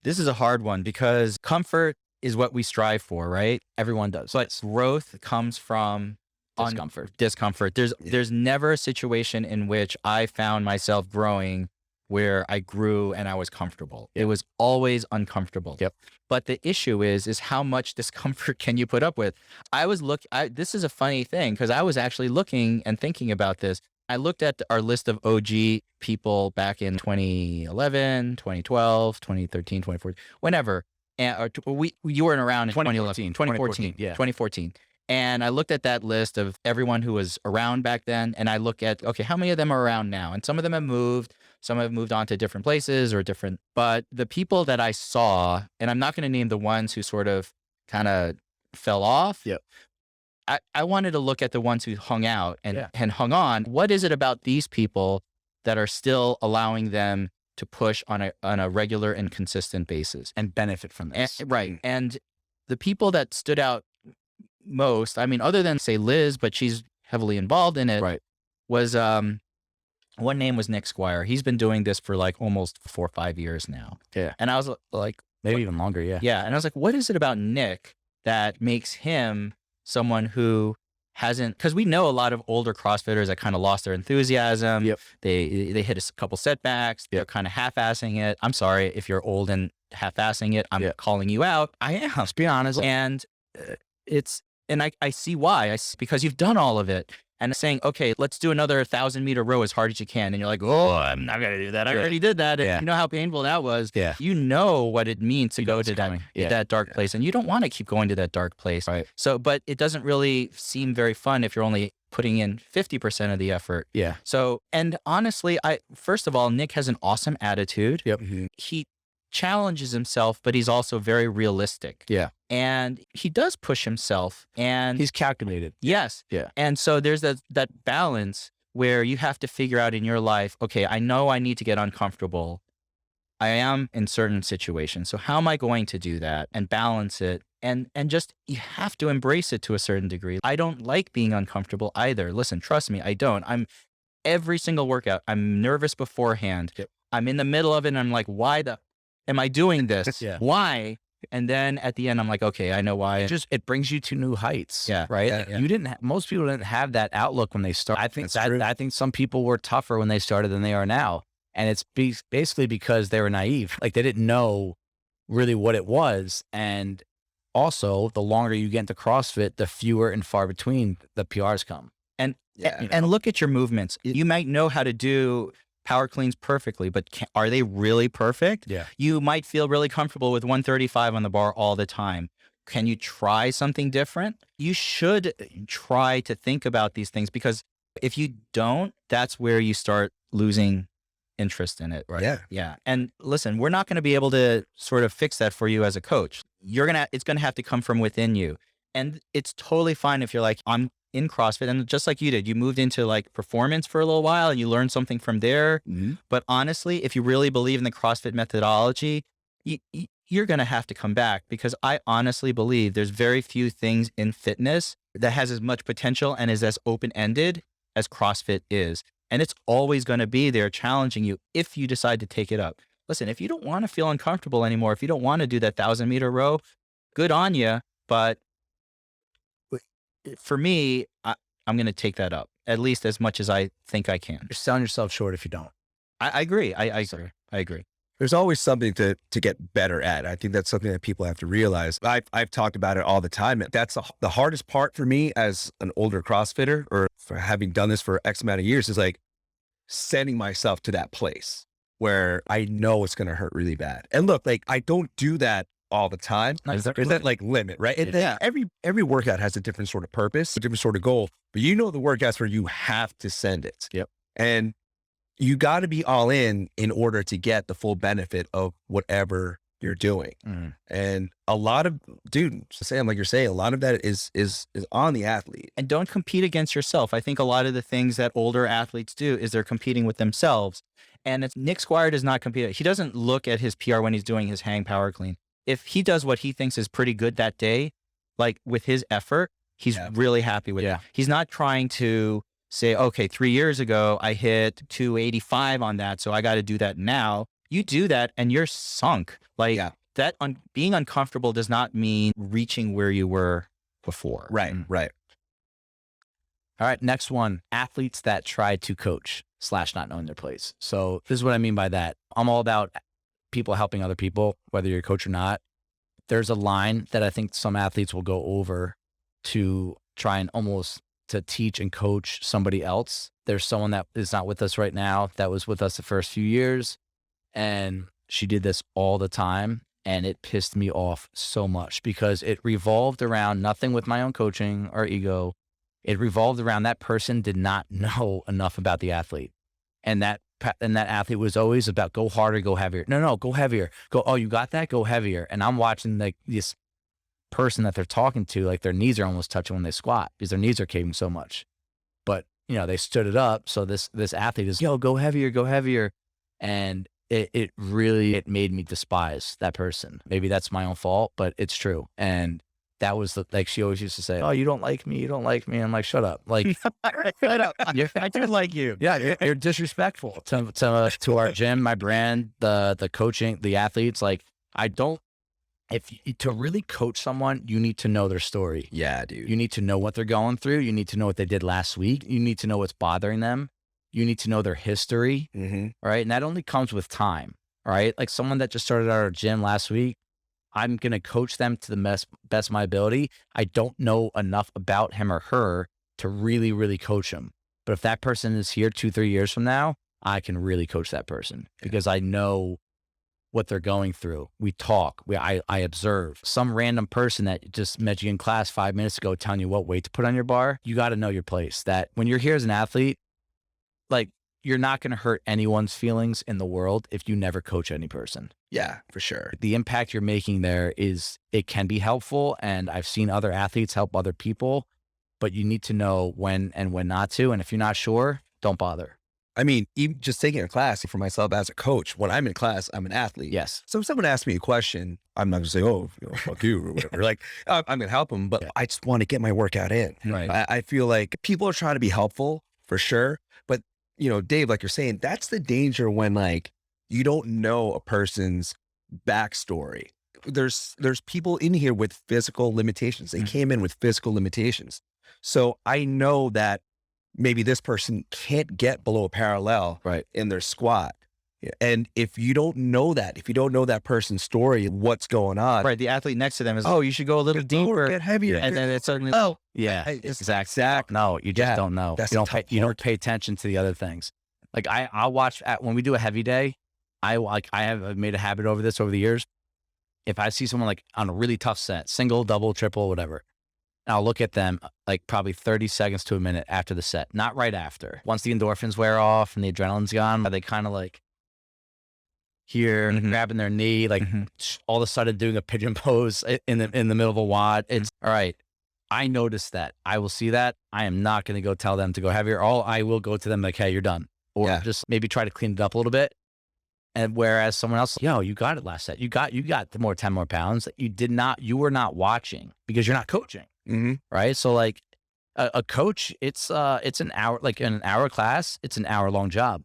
This is a hard one because comfort is what we strive for, right? Everyone does. But growth comes from discomfort. There's never a situation in which I found myself growing where I grew and I was comfortable. It was always uncomfortable. Yep. But the issue is how much discomfort can you put up with? This is a funny thing because I was actually looking and thinking about this. I looked at our list of OG people back in 2011, 2012, 2013, 2014, whenever. And you weren't around in 2014. Yeah. 2014. And I looked at that list of everyone who was around back then, and I look at, okay, how many of them are around now? And some of them have moved, some have moved on to different places or different, but the people that I saw, and I'm not going to name the ones who sort of kind of fell off. Yep. I wanted to look at the ones who hung out and hung on. What is it about these people that are still allowing them to push on a regular and consistent basis and benefit from this? Right. And the people that stood out most, I mean, other than say Liz, but she's heavily involved in it, right, was one name was Nick Squire. He's been doing this for like almost 4 or 5 years now. Yeah. And I was like, maybe even longer. Yeah. Yeah. And I was like, what is it about Nick that makes him someone who hasn't, because we know a lot of older CrossFitters that kind of lost their enthusiasm. Yep. They hit a couple setbacks. They're kind of half-assing it. I'm sorry if you're old and half-assing it. I'm calling you out. I am. Let's be honest. And I see why. Because you've done all of it. And saying, okay, let's do another 1,000-meter row as hard as you can. And you're like, oh, I'm not going to do that. I already did that. Yeah. You know how painful that was. Yeah. You know what it means to go to that dark place. And you don't want to keep going to that dark place. Right. So, but it doesn't really seem very fun if you're only putting in 50% of the effort. Yeah. So, and honestly, first of all, Nick has an awesome attitude. Yep. He challenges himself, but he's also very realistic. Yeah. And he does push himself, and he's calculated. Yes. Yeah. And so there's that balance where you have to figure out in your life, okay, I know I need to get uncomfortable. I am in certain situations. So how am I going to do that and balance it? And just, you have to embrace it to a certain degree. I don't like being uncomfortable either. Listen, trust me, I don't. Every single workout, I'm nervous beforehand. Yep. I'm in the middle of it and I'm like, why am I doing this? Yeah. Why? And then at the end, I'm like, okay, I know why. It brings you to new heights. Yeah. Right. Yeah. You most people didn't have that outlook when they started. I think some people were tougher when they started than they are now. And it's basically because they were naive. Like, they didn't know really what it was. And also, the longer you get into CrossFit, the fewer and far between the PRs come. And look at your movements. You might know how to do power cleans perfectly, but are they really perfect? Yeah. You might feel really comfortable with 135 on the bar all the time. Can you try something different? You should try to think about these things, because if you don't, that's where you start losing interest in it. Right. Yeah. Yeah. And listen, we're not going to be able to sort of fix that for you as a coach. It's going to have to come from within you. And it's totally fine if you're like, I'm in CrossFit, and just like you did, you moved into like performance for a little while and you learned something from there. Mm-hmm. But honestly, if you really believe in the CrossFit methodology, you're going to have to come back, because I honestly believe there's very few things in fitness that has as much potential and is as open-ended as CrossFit is. And it's always going to be there challenging you if you decide to take it up. Listen, if you don't want to feel uncomfortable anymore, if you don't want to do that 1,000-meter row, good on you. But for me, I'm going to take that up, at least as much as I think I can. You're selling yourself short if you don't. I agree. I agree. There's always something to get better at. I think that's something that people have to realize. I've talked about it all the time. That's the hardest part for me as an older CrossFitter, or for having done this for X amount of years, is like sending myself to that place where I know it's going to hurt really bad. And look, like, I don't do that all the time. Is There's that like limit, right? And Yeah. every workout has a different sort of purpose, a different sort of goal, but the workouts where you have to send it. Yep. And you got to be all in order to get the full benefit of whatever you're doing. And a lot of, dude, Sam, like you're saying, a lot of that is on the athlete. And don't compete against yourself. I think a lot of the things that older athletes do is they're competing with themselves. And Nick Squire does not compete. He doesn't look at his PR when he's doing his hang power clean. If he does what he thinks is pretty good that day, like with his effort, he's really happy with it. He's not trying to say, okay, 3 years ago, I hit 285 on that, so I got to do that now. You do that and you're sunk. Like that being uncomfortable does not mean reaching where you were before. Right. All right, next one, athletes that try to coach / not knowing their place. So this is what I mean by that. I'm all about people helping other people, whether you're a coach or not. There's a line that I think some athletes will go over to try and almost to teach and coach somebody else. There's someone that is not with us right now that was with us the first few years, and she did this all the time, and it pissed me off so much because it revolved around nothing with my own coaching or ego. It revolved around that person did not know enough about the athlete. And that athlete was always about go harder, go heavier. No, go heavier. Go, oh, you got that? Go heavier. And I'm watching like this person that they're talking to, like their knees are almost touching when they squat because their knees are caving so much. But, you know, they stood it up. So this athlete is, yo, go heavier, go heavier. And it really made me despise that person. Maybe that's my own fault, but it's true. And that was like she always used to say, oh, you don't like me. You don't like me. I'm like, shut up. Like, shut up. I do like you. Yeah. You're disrespectful to our gym, my brand, the coaching, the athletes. Like to really coach someone, you need to know their story. Yeah, dude. You need to know what they're going through. You need to know what they did last week. You need to know what's bothering them. You need to know their history. Right. And that only comes with time. Right. Like someone that just started at our gym last week, I'm going to coach them to the best of my ability. I don't know enough about him or her to really, really coach them. But if that person is here 2-3 years from now, I can really coach that person because I know what they're going through. We talk. I observe. Some random person that just met you in class 5 minutes ago telling you what weight to put on your bar, you got to know your place. That when you're here as an athlete, like you're not going to hurt anyone's feelings in the world if you never coach any person. Yeah, for sure. The impact you're making there it can be helpful. And I've seen other athletes help other people, but you need to know when and when not to. And if you're not sure, don't bother. I mean, even just taking a class for myself as a coach, when I'm in class, I'm an athlete. Yes. So if someone asks me a question, I'm not going to say, oh, fuck you or whatever. Like, I'm going to help them, but I just want to get my workout in. Right. I feel like people are trying to be helpful for sure. But, you know, Dave, like you're saying, that's the danger when like you don't know a person's backstory. There's people in here with physical limitations. They came in with physical limitations. So I know that maybe this person can't get below a parallel in their squat. And if you don't know that, if you don't know that person's story, what's going on. Right. The athlete next to them is, oh, you should go a little deeper. Get heavier. And then it's suddenly, Exactly. No, you just don't know. You don't pay attention to the other things. Like I'll watch when we do a heavy day, I have made a habit over the years. If I see someone like on a really tough set, single, double, triple, whatever, I'll look at them like probably 30 seconds to a minute after the set, not right after. Once the endorphins wear off and the adrenaline's gone, they kind of like here grabbing their knee, like all of a sudden doing a pigeon pose in the middle of a WOD. It's all right. I noticed that. I will see that. I am not going to go tell them to go heavier. I will go to them like, hey, you're done. Or just maybe try to clean it up a little bit. And whereas someone else, yo, you got it last set. You got the 10 more pounds. You were not watching because you're not coaching. Right. So like a coach, it's an hour, like in an hour class, it's an hour-long job.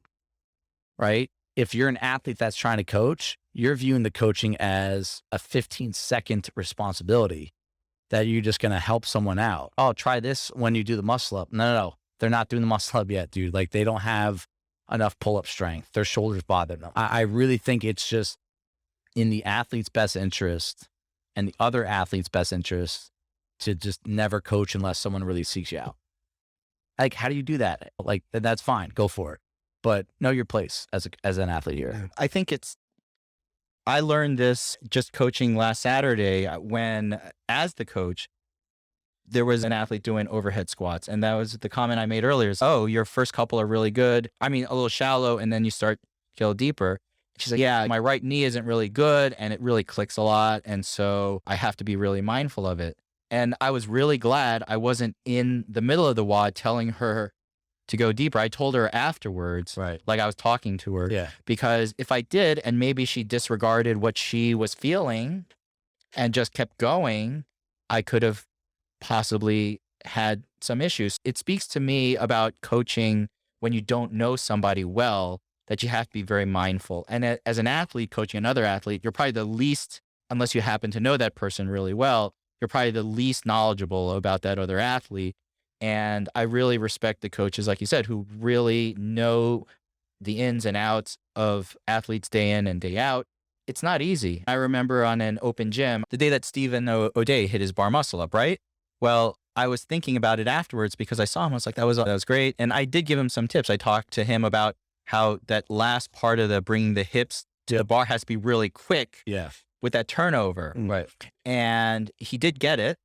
Right. If you're an athlete that's trying to coach, you're viewing the coaching as a 15-second responsibility that you're just going to help someone out. Oh, try this when you do the muscle up. No. They're not doing the muscle up yet, dude. Like they don't have enough pull-up strength. Their shoulders bother them. I really think it's just in the athlete's best interest and the other athlete's best interest to just never coach unless someone really seeks you out. Like, how do you do that? Like, that's fine. Go for it. But know your place as an athlete here. I think I learned this just coaching last Saturday when, as the coach, there was an athlete doing overhead squats. And that was the comment I made earlier is, oh, your first couple are really good. I mean, a little shallow, and then you start to go deeper. She's like, yeah, my right knee isn't really good and it really clicks a lot. And so I have to be really mindful of it. And I was really glad I wasn't in the middle of the WOD telling her to go deeper. I told her afterwards, like I was talking to her, because if I did, and maybe she disregarded what she was feeling and just kept going, I could have possibly had some issues. It speaks to me about coaching when you don't know somebody well, that you have to be very mindful. And as an athlete coaching another athlete, you're probably the least, unless you happen to know that person really well, you're probably the least knowledgeable about that other athlete. And I really respect the coaches, like you said, who really know the ins and outs of athletes day in and day out. It's not easy. I remember on an open gym, the day that Stephen O'Day hit his bar muscle up, right? Well, I was thinking about it afterwards because I saw him. I was like, that was great. And I did give him some tips. I talked to him about how that last part of the bringing the hips to the bar has to be really quick with that turnover. Right. And he did get it.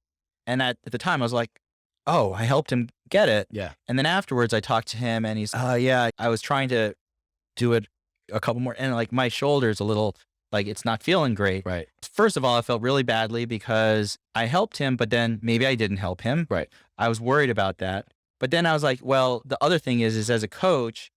And at the time I was like, oh, I helped him get it. Yeah. And then afterwards I talked to him and he's, yeah, I was trying to do it a couple more. And like my shoulder's a little, like it's not feeling great. Right. First of all, I felt really badly because I helped him, but then maybe I didn't help him. Right. I was worried about that. But then I was like, well, the other thing is as a coach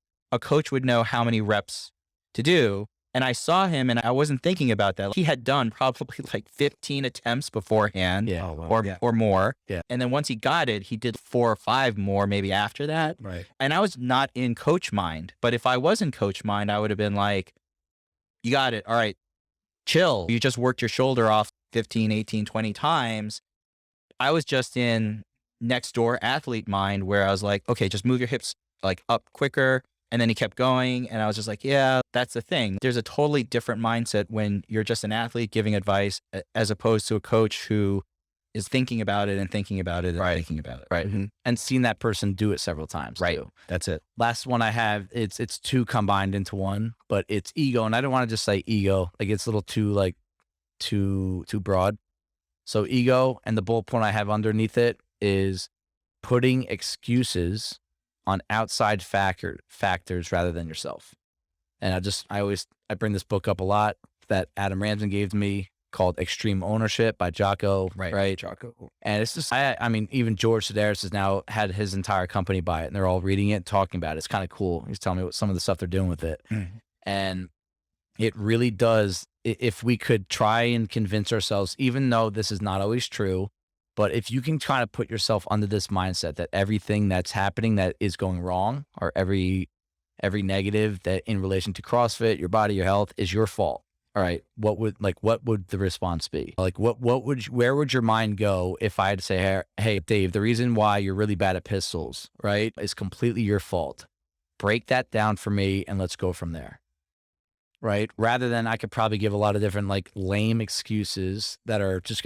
would know how many reps to do. And I saw him and I wasn't thinking about that. He had done probably like 15 attempts beforehand or more. Yeah. And then once he got it, he did 4 or 5 more maybe after that. Right. And I was not in coach mind. But if I was in coach mind, I would have been like, you got it. All right, chill. You just worked your shoulder off 15, 18, 20 times. I was just in next door athlete mind where I was like, okay, just move your hips like up quicker. And then he kept going. And I was just like, yeah, that's the thing. There's a totally different mindset when you're just an athlete giving advice as opposed to a coach who is thinking about it and thinking about it and thinking about it. Right. Mm-hmm. And seen that person do it several times. Right. Too. That's it. Last one I have, it's 2 combined into one, but it's ego. And I don't want to just say ego. Like it's a little too broad. So ego, and the bullet point I have underneath it is putting excuses on outside factors rather than yourself. And I bring this book up a lot that Adam Ramsden gave to me called Extreme Ownership by Jocko. Right. Jocko. And it's just, I mean, even George Sedaris has now had his entire company buy it and they're all reading it, talking about it. It's kind of cool. He's telling me what some of the stuff they're doing with it. Mm-hmm. And it really does, if we could try and convince ourselves, even though this is not always true, but if you can kind of put yourself under this mindset that everything that's happening that is going wrong, or every negative that in relation to CrossFit, your body, your health, is your fault. All right, what would the response be? Like where would your mind go if I had to say, hey, Dave, the reason why you're really bad at pistols, right, is completely your fault. Break that down for me and let's go from there. Right. Rather than I could probably give a lot of different like lame excuses that are just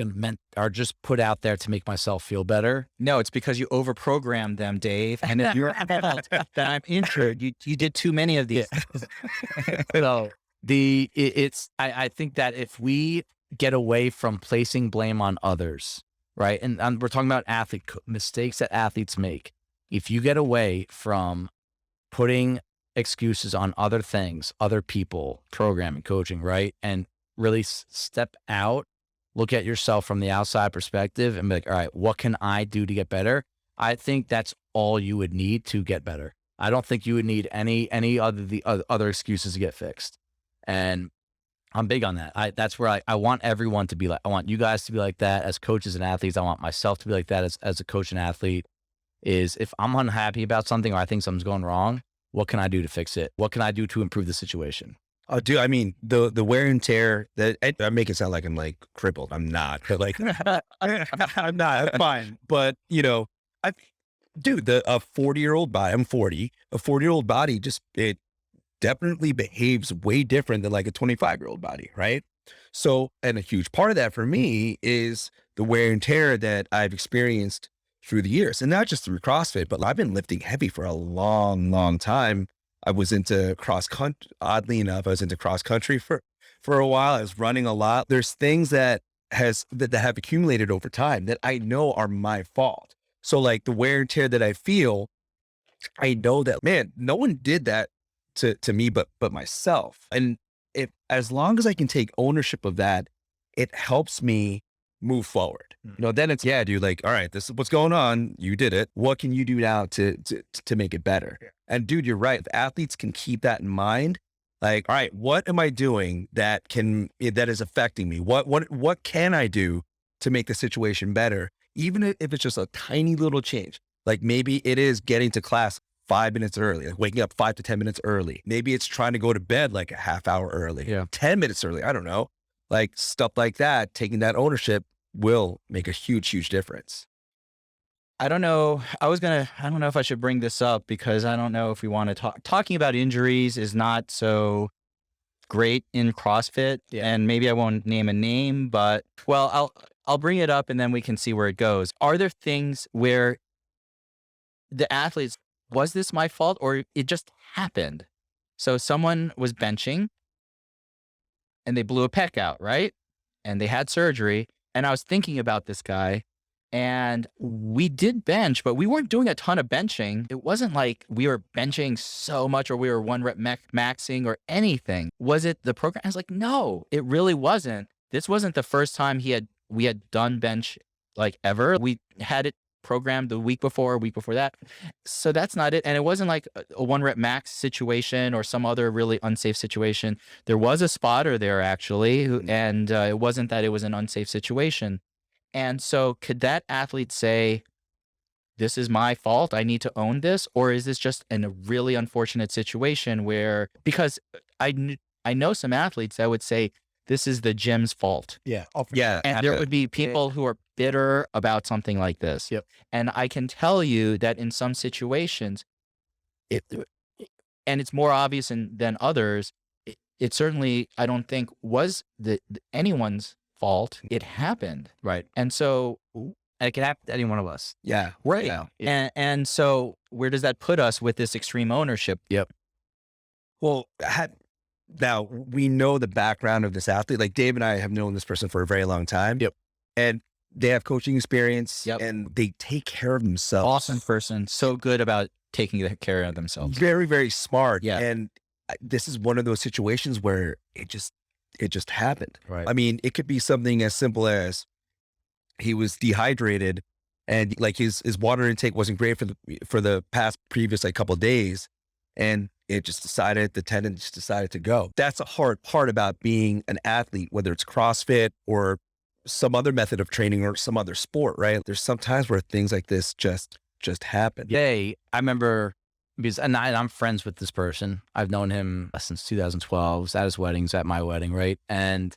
are just put out there to make myself feel better. No, it's because you overprogrammed them, Dave. And if you're that I'm injured, you did too many of these. So I think that if we get away from placing blame on others, right, and we're talking about mistakes that athletes make. If you get away from putting excuses on other things, other people, programming, coaching, right? And really step out, look at yourself from the outside perspective and be like, all right, what can I do to get better? I think that's all you would need to get better. I don't think you would need any other excuses to get fixed. And I'm big on that. That's where I want everyone to be like, I want you guys to be like that as coaches and athletes. I want myself to be like that as a coach and athlete. Is if I'm unhappy about something or I think something's going wrong, what can I do to fix it? What can I do to improve the situation? Oh, dude, I mean, the wear and tear, I make it sound like I'm like crippled. I'm not. Like, I'm not. I'm fine. But, you know, a 40-year-old body, I'm 40, a 40-year-old body it definitely behaves way different than like a 25-year-old body, right? So, and a huge part of that for me is the wear and tear that I've experienced through the years, and not just through CrossFit, but I've been lifting heavy for a long, long time. I was into cross country. Oddly enough, I was into cross country for for a while. I was running a lot. There's things that have accumulated over time that I know are my fault. So like the wear and tear that I feel, I know that, man, no one did that to me but myself. And if as long as I can take ownership of that, it helps me move forward. Then it's, yeah, dude, like, all right, this is what's going on. You did it. What can you do now to make it better? Yeah. And dude, you're right. If athletes can keep that in mind, like, all right, what am I doing that is affecting me? What can I do to make the situation better? Even if it's just a tiny little change. Like maybe it is getting to class 5 minutes early, like waking up 5 to 10 minutes early. Maybe it's trying to go to bed like a half hour early, 10 minutes early. I don't know. Like stuff like that, taking that ownership will make a huge difference. I don't know. I don't know if I should bring this up because I don't know if we want to talking about injuries is not so great in CrossFit. Yeah. And maybe I won't name a name, but well, I'll bring it up and then we can see where it goes. Are there things where the athletes, was this my fault or it just happened? So someone was benching and they blew a pec out, right? And they had surgery. And I was thinking about this guy. And we did bench, but we weren't doing a ton of benching. It wasn't like we were benching so much or we were 1 rep maxing or anything. Was it the program? I was like, no, it really wasn't. This wasn't the first time we had done bench like ever. We had it programmed the week before that. So that's not it. And it wasn't like a 1 rep max situation or some other really unsafe situation. There was a spotter there actually. And it wasn't that it was an unsafe situation. And so could that athlete say, this is my fault, I need to own this? Or is this just a really unfortunate situation where, because I know some athletes that would say, this is the gym's fault. Yeah. Yeah. And there would be people who are bitter about something like this. Yep. And I can tell you that in some situations, and it's more obvious than others, it certainly, I don't think, was anyone's fault. It happened. Right. And so it can happen to any one of us. Yeah. Right. Yeah. And so where does that put us with this extreme ownership? Yep. Well, now we know the background of this athlete. Like Dave and I have known this person for a very long time. Yep. And they have coaching experience. Yep. And they take care of themselves. Awesome person. So good about taking care of themselves. Very, very smart. Yeah. And this is one of those situations where it just happened. Right. I mean, it could be something as simple as he was dehydrated and like his water intake wasn't great for the previous like couple of days. And it just decided, the tendon just decided to go. That's a hard part about being an athlete, whether it's CrossFit or some other method of training or some other sport, right? There's some times where things like this just happen. I remember, because and I'm friends with this person. I've known him since 2012. Was at his weddings, at my wedding, right? And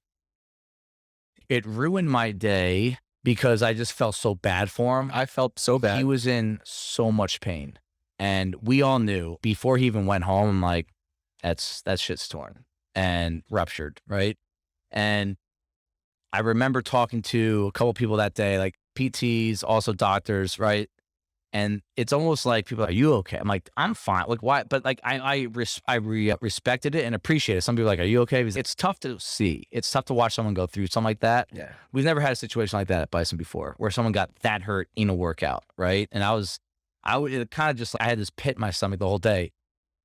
it ruined my day because I just felt so bad for him. I felt so bad. He was in so much pain. And we all knew before he even went home, I'm like, that shit's torn and ruptured, right? And I remember talking to a couple people that day, like PTs, also doctors, right? And it's almost like people are, are you okay? I'm like, I'm fine. Like, why? But like, I respected it and appreciated it. Some people are like, are you okay? Because it's tough to see. It's tough to watch someone go through something like that. Yeah. We've never had a situation like that at Bison before where someone got that hurt in a workout, right? And it kind of just, I had this pit in my stomach the whole day.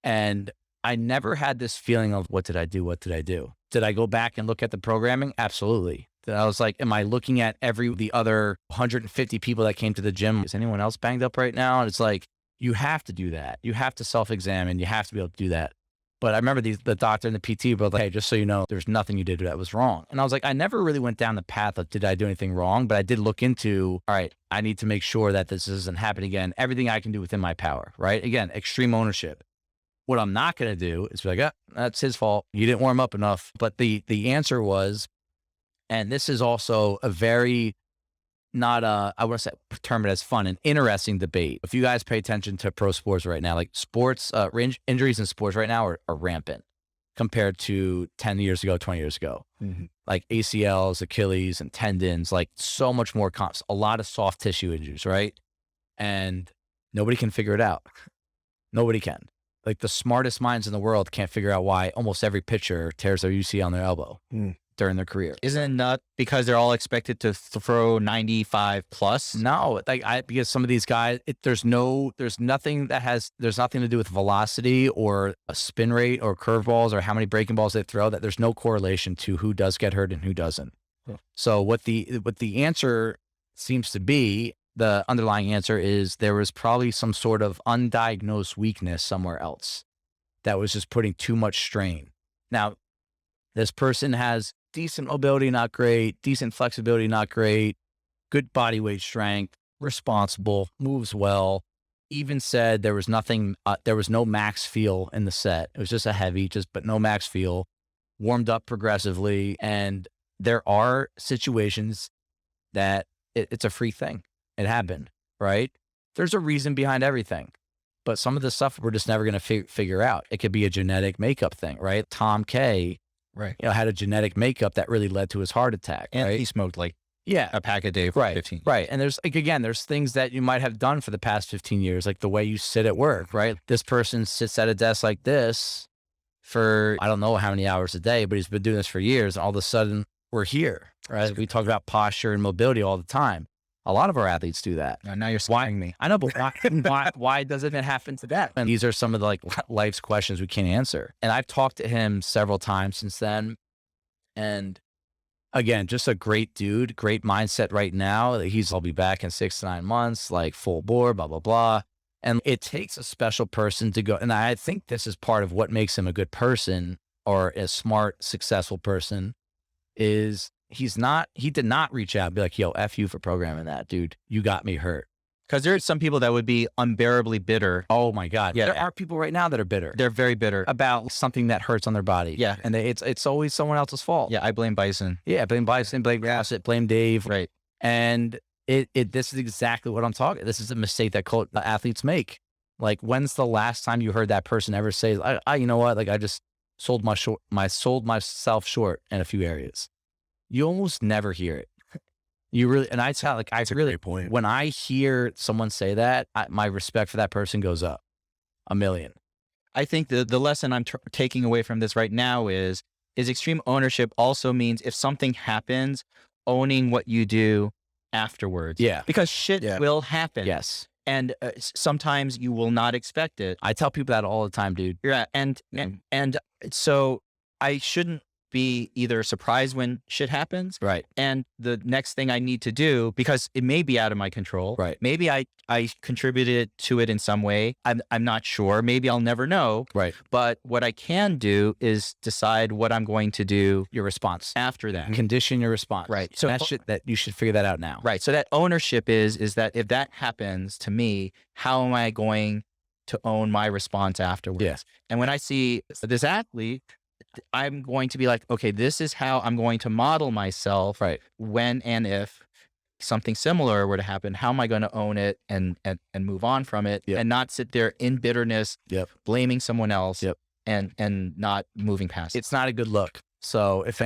And I never had this feeling of, what did I do? What did I do? Did I go back and look at the programming? Absolutely. I was like, am I looking at the other 150 people that came to the gym? Is anyone else banged up right now? And it's like, you have to do that. You have to self-examine. You have to be able to do that. But I remember the doctor and the PT were like, hey, just so you know, there's nothing you did that was wrong. And I was like, I never really went down the path of, did I do anything wrong? But I did look into, all right, I need to make sure that this doesn't happen again. Everything I can do within my power, right? Again, extreme ownership. What I'm not going to do is be like, that's his fault. You didn't warm up enough. But the answer was, and this is also a very, not I want to term it as fun, an interesting debate. If you guys pay attention to pro sports right now, like sports, injuries in sports right now are rampant compared to 10 years ago, 20 years ago. Mm-hmm. Like ACLs, Achilles, and tendons, like so much more a lot of soft tissue injuries, right? And nobody can figure it out. Nobody can. like the smartest minds in the world can't figure out why almost every pitcher tears their UCL on their elbow during their career. Isn't it not because they're all expected to throw 95 plus? No, because some of these guys, there's nothing to do with velocity or a spin rate or curveballs or how many breaking balls they throw, that there's no correlation to who does get hurt and who doesn't. So what the answer seems to be, the underlying answer is there was probably some sort of undiagnosed weakness somewhere else that was just putting too much strain. Now, this person has decent mobility, not great, decent flexibility, not great, good body weight strength, responsible, moves well, even said there was nothing, there was no max feel in the set. It was just a heavy, but no max feel, warmed up progressively. And there are situations that it's a free thing. It happened, right? There's a reason behind everything, but some of the stuff we're just never going to figure out. It could be a genetic makeup thing, right? Tom K, right, had a genetic makeup that really led to his heart attack. And right? he smoked a pack a day for 15 years. Right. And there's there's things that you might have done for the past 15 years, like the way you sit at work, right? This person sits at a desk like this for, I don't know how many hours a day, but he's been doing this for years. And all of a sudden we're here, right? We talk about posture and mobility all the time. A lot of our athletes do that. Now you're scaring me. I know, but why doesn't it happen to them? And these are some of the life's questions we can't answer. And I've talked to him several times since then. And again, just a great dude, great mindset right now. I'll be back in 6 to 9 months, full bore, blah, blah, blah. And it takes a special person to go. And I think this is part of what makes him a good person or a smart, successful person is he did not reach out and be like, yo, F you for programming that, dude. You got me hurt. Because there are some people that would be unbearably bitter. Oh my God. Yeah. There are people right now that are bitter. They're very bitter about something that hurts on their body. Yeah. And it's always someone else's fault. Yeah. I blame Bison. Yeah. Blame Bison, blame CrossFit, blame Dave. Right. And this is exactly what I'm talking. This is a mistake that athletes make. When's the last time you heard that person ever say, you know what? I just sold myself short in a few areas. You almost never hear it. You really, and that's a great point. When I hear someone say that, my respect for that person goes up a million. I think the lesson I'm taking away from this right now is extreme ownership also means if something happens, owning what you do afterwards. Yeah. Because shit will happen. Yes. And sometimes you will not expect it. I tell people that all the time, dude. Yeah. And so I shouldn't be either surprised when shit happens. Right. And the next thing I need to do, because it may be out of my control. Right. Maybe I contributed to it in some way. I'm not sure. Maybe I'll never know. Right. But what I can do is decide what I'm going to do. Your response. After that. Condition your response. Right. So that you should figure that out now. Right. So that ownership is that if that happens to me, how am I going to own my response afterwards? Yes. And when I see this athlete, I'm going to be like, okay, this is how I'm going to model myself. Right. When and if something similar were to happen, how am I going to own it and move on from it and not sit there in bitterness, blaming someone else and not moving past it. It's not a good look. So if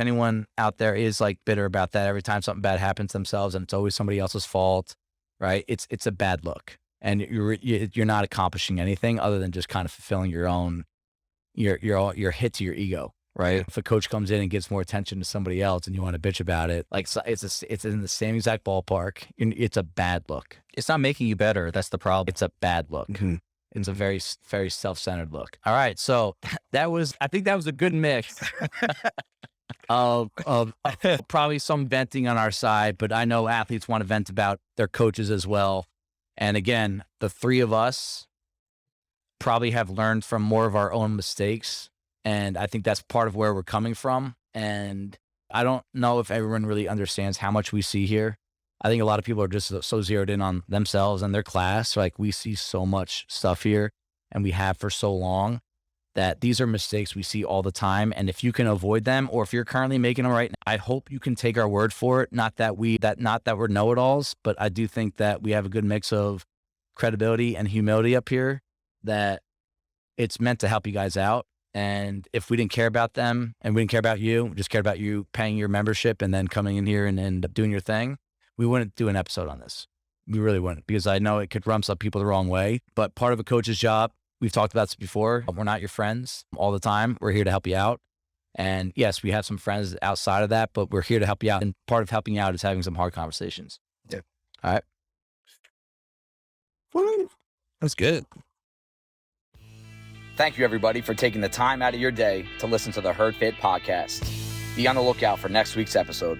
anyone out there is bitter about that, every time something bad happens to themselves and it's always somebody else's fault, right? It's a bad look. And you're not accomplishing anything other than just kind of fulfilling your own your hit to your ego, right? If a coach comes in and gives more attention to somebody else and you want to bitch about it, it's in the same exact ballpark. It's a bad look. It's not making you better. That's the problem. It's a bad look. Mm-hmm. It's a very, very self-centered look. All right. So I think that was a good mix of probably some venting on our side, but I know athletes want to vent about their coaches as well. And again, the three of us probably have learned from more of our own mistakes. And I think that's part of where we're coming from. And I don't know if everyone really understands how much we see here. I think a lot of people are just so zeroed in on themselves and their class. We see so much stuff here and we have for so long that these are mistakes we see all the time. And if you can avoid them, or if you're currently making them right now, I hope you can take our word for it. Not that we're know-it-alls, but I do think that we have a good mix of credibility and humility up here, that it's meant to help you guys out. And if we didn't care about them and we didn't care about you, we just cared about you paying your membership and then coming in here and doing your thing, we wouldn't do an episode on this. We really wouldn't, because I know it could rub some people the wrong way. But part of a coach's job we've talked about this before. We're not your friends all the time. We're here to help you out. And yes, we have some friends outside of that, but we're here to help you out. And part of helping you out is having some hard conversations. Yeah. All right. That's good. Thank you, everybody, for taking the time out of your day to listen to the Herd Fit podcast. Be on the lookout for next week's episode.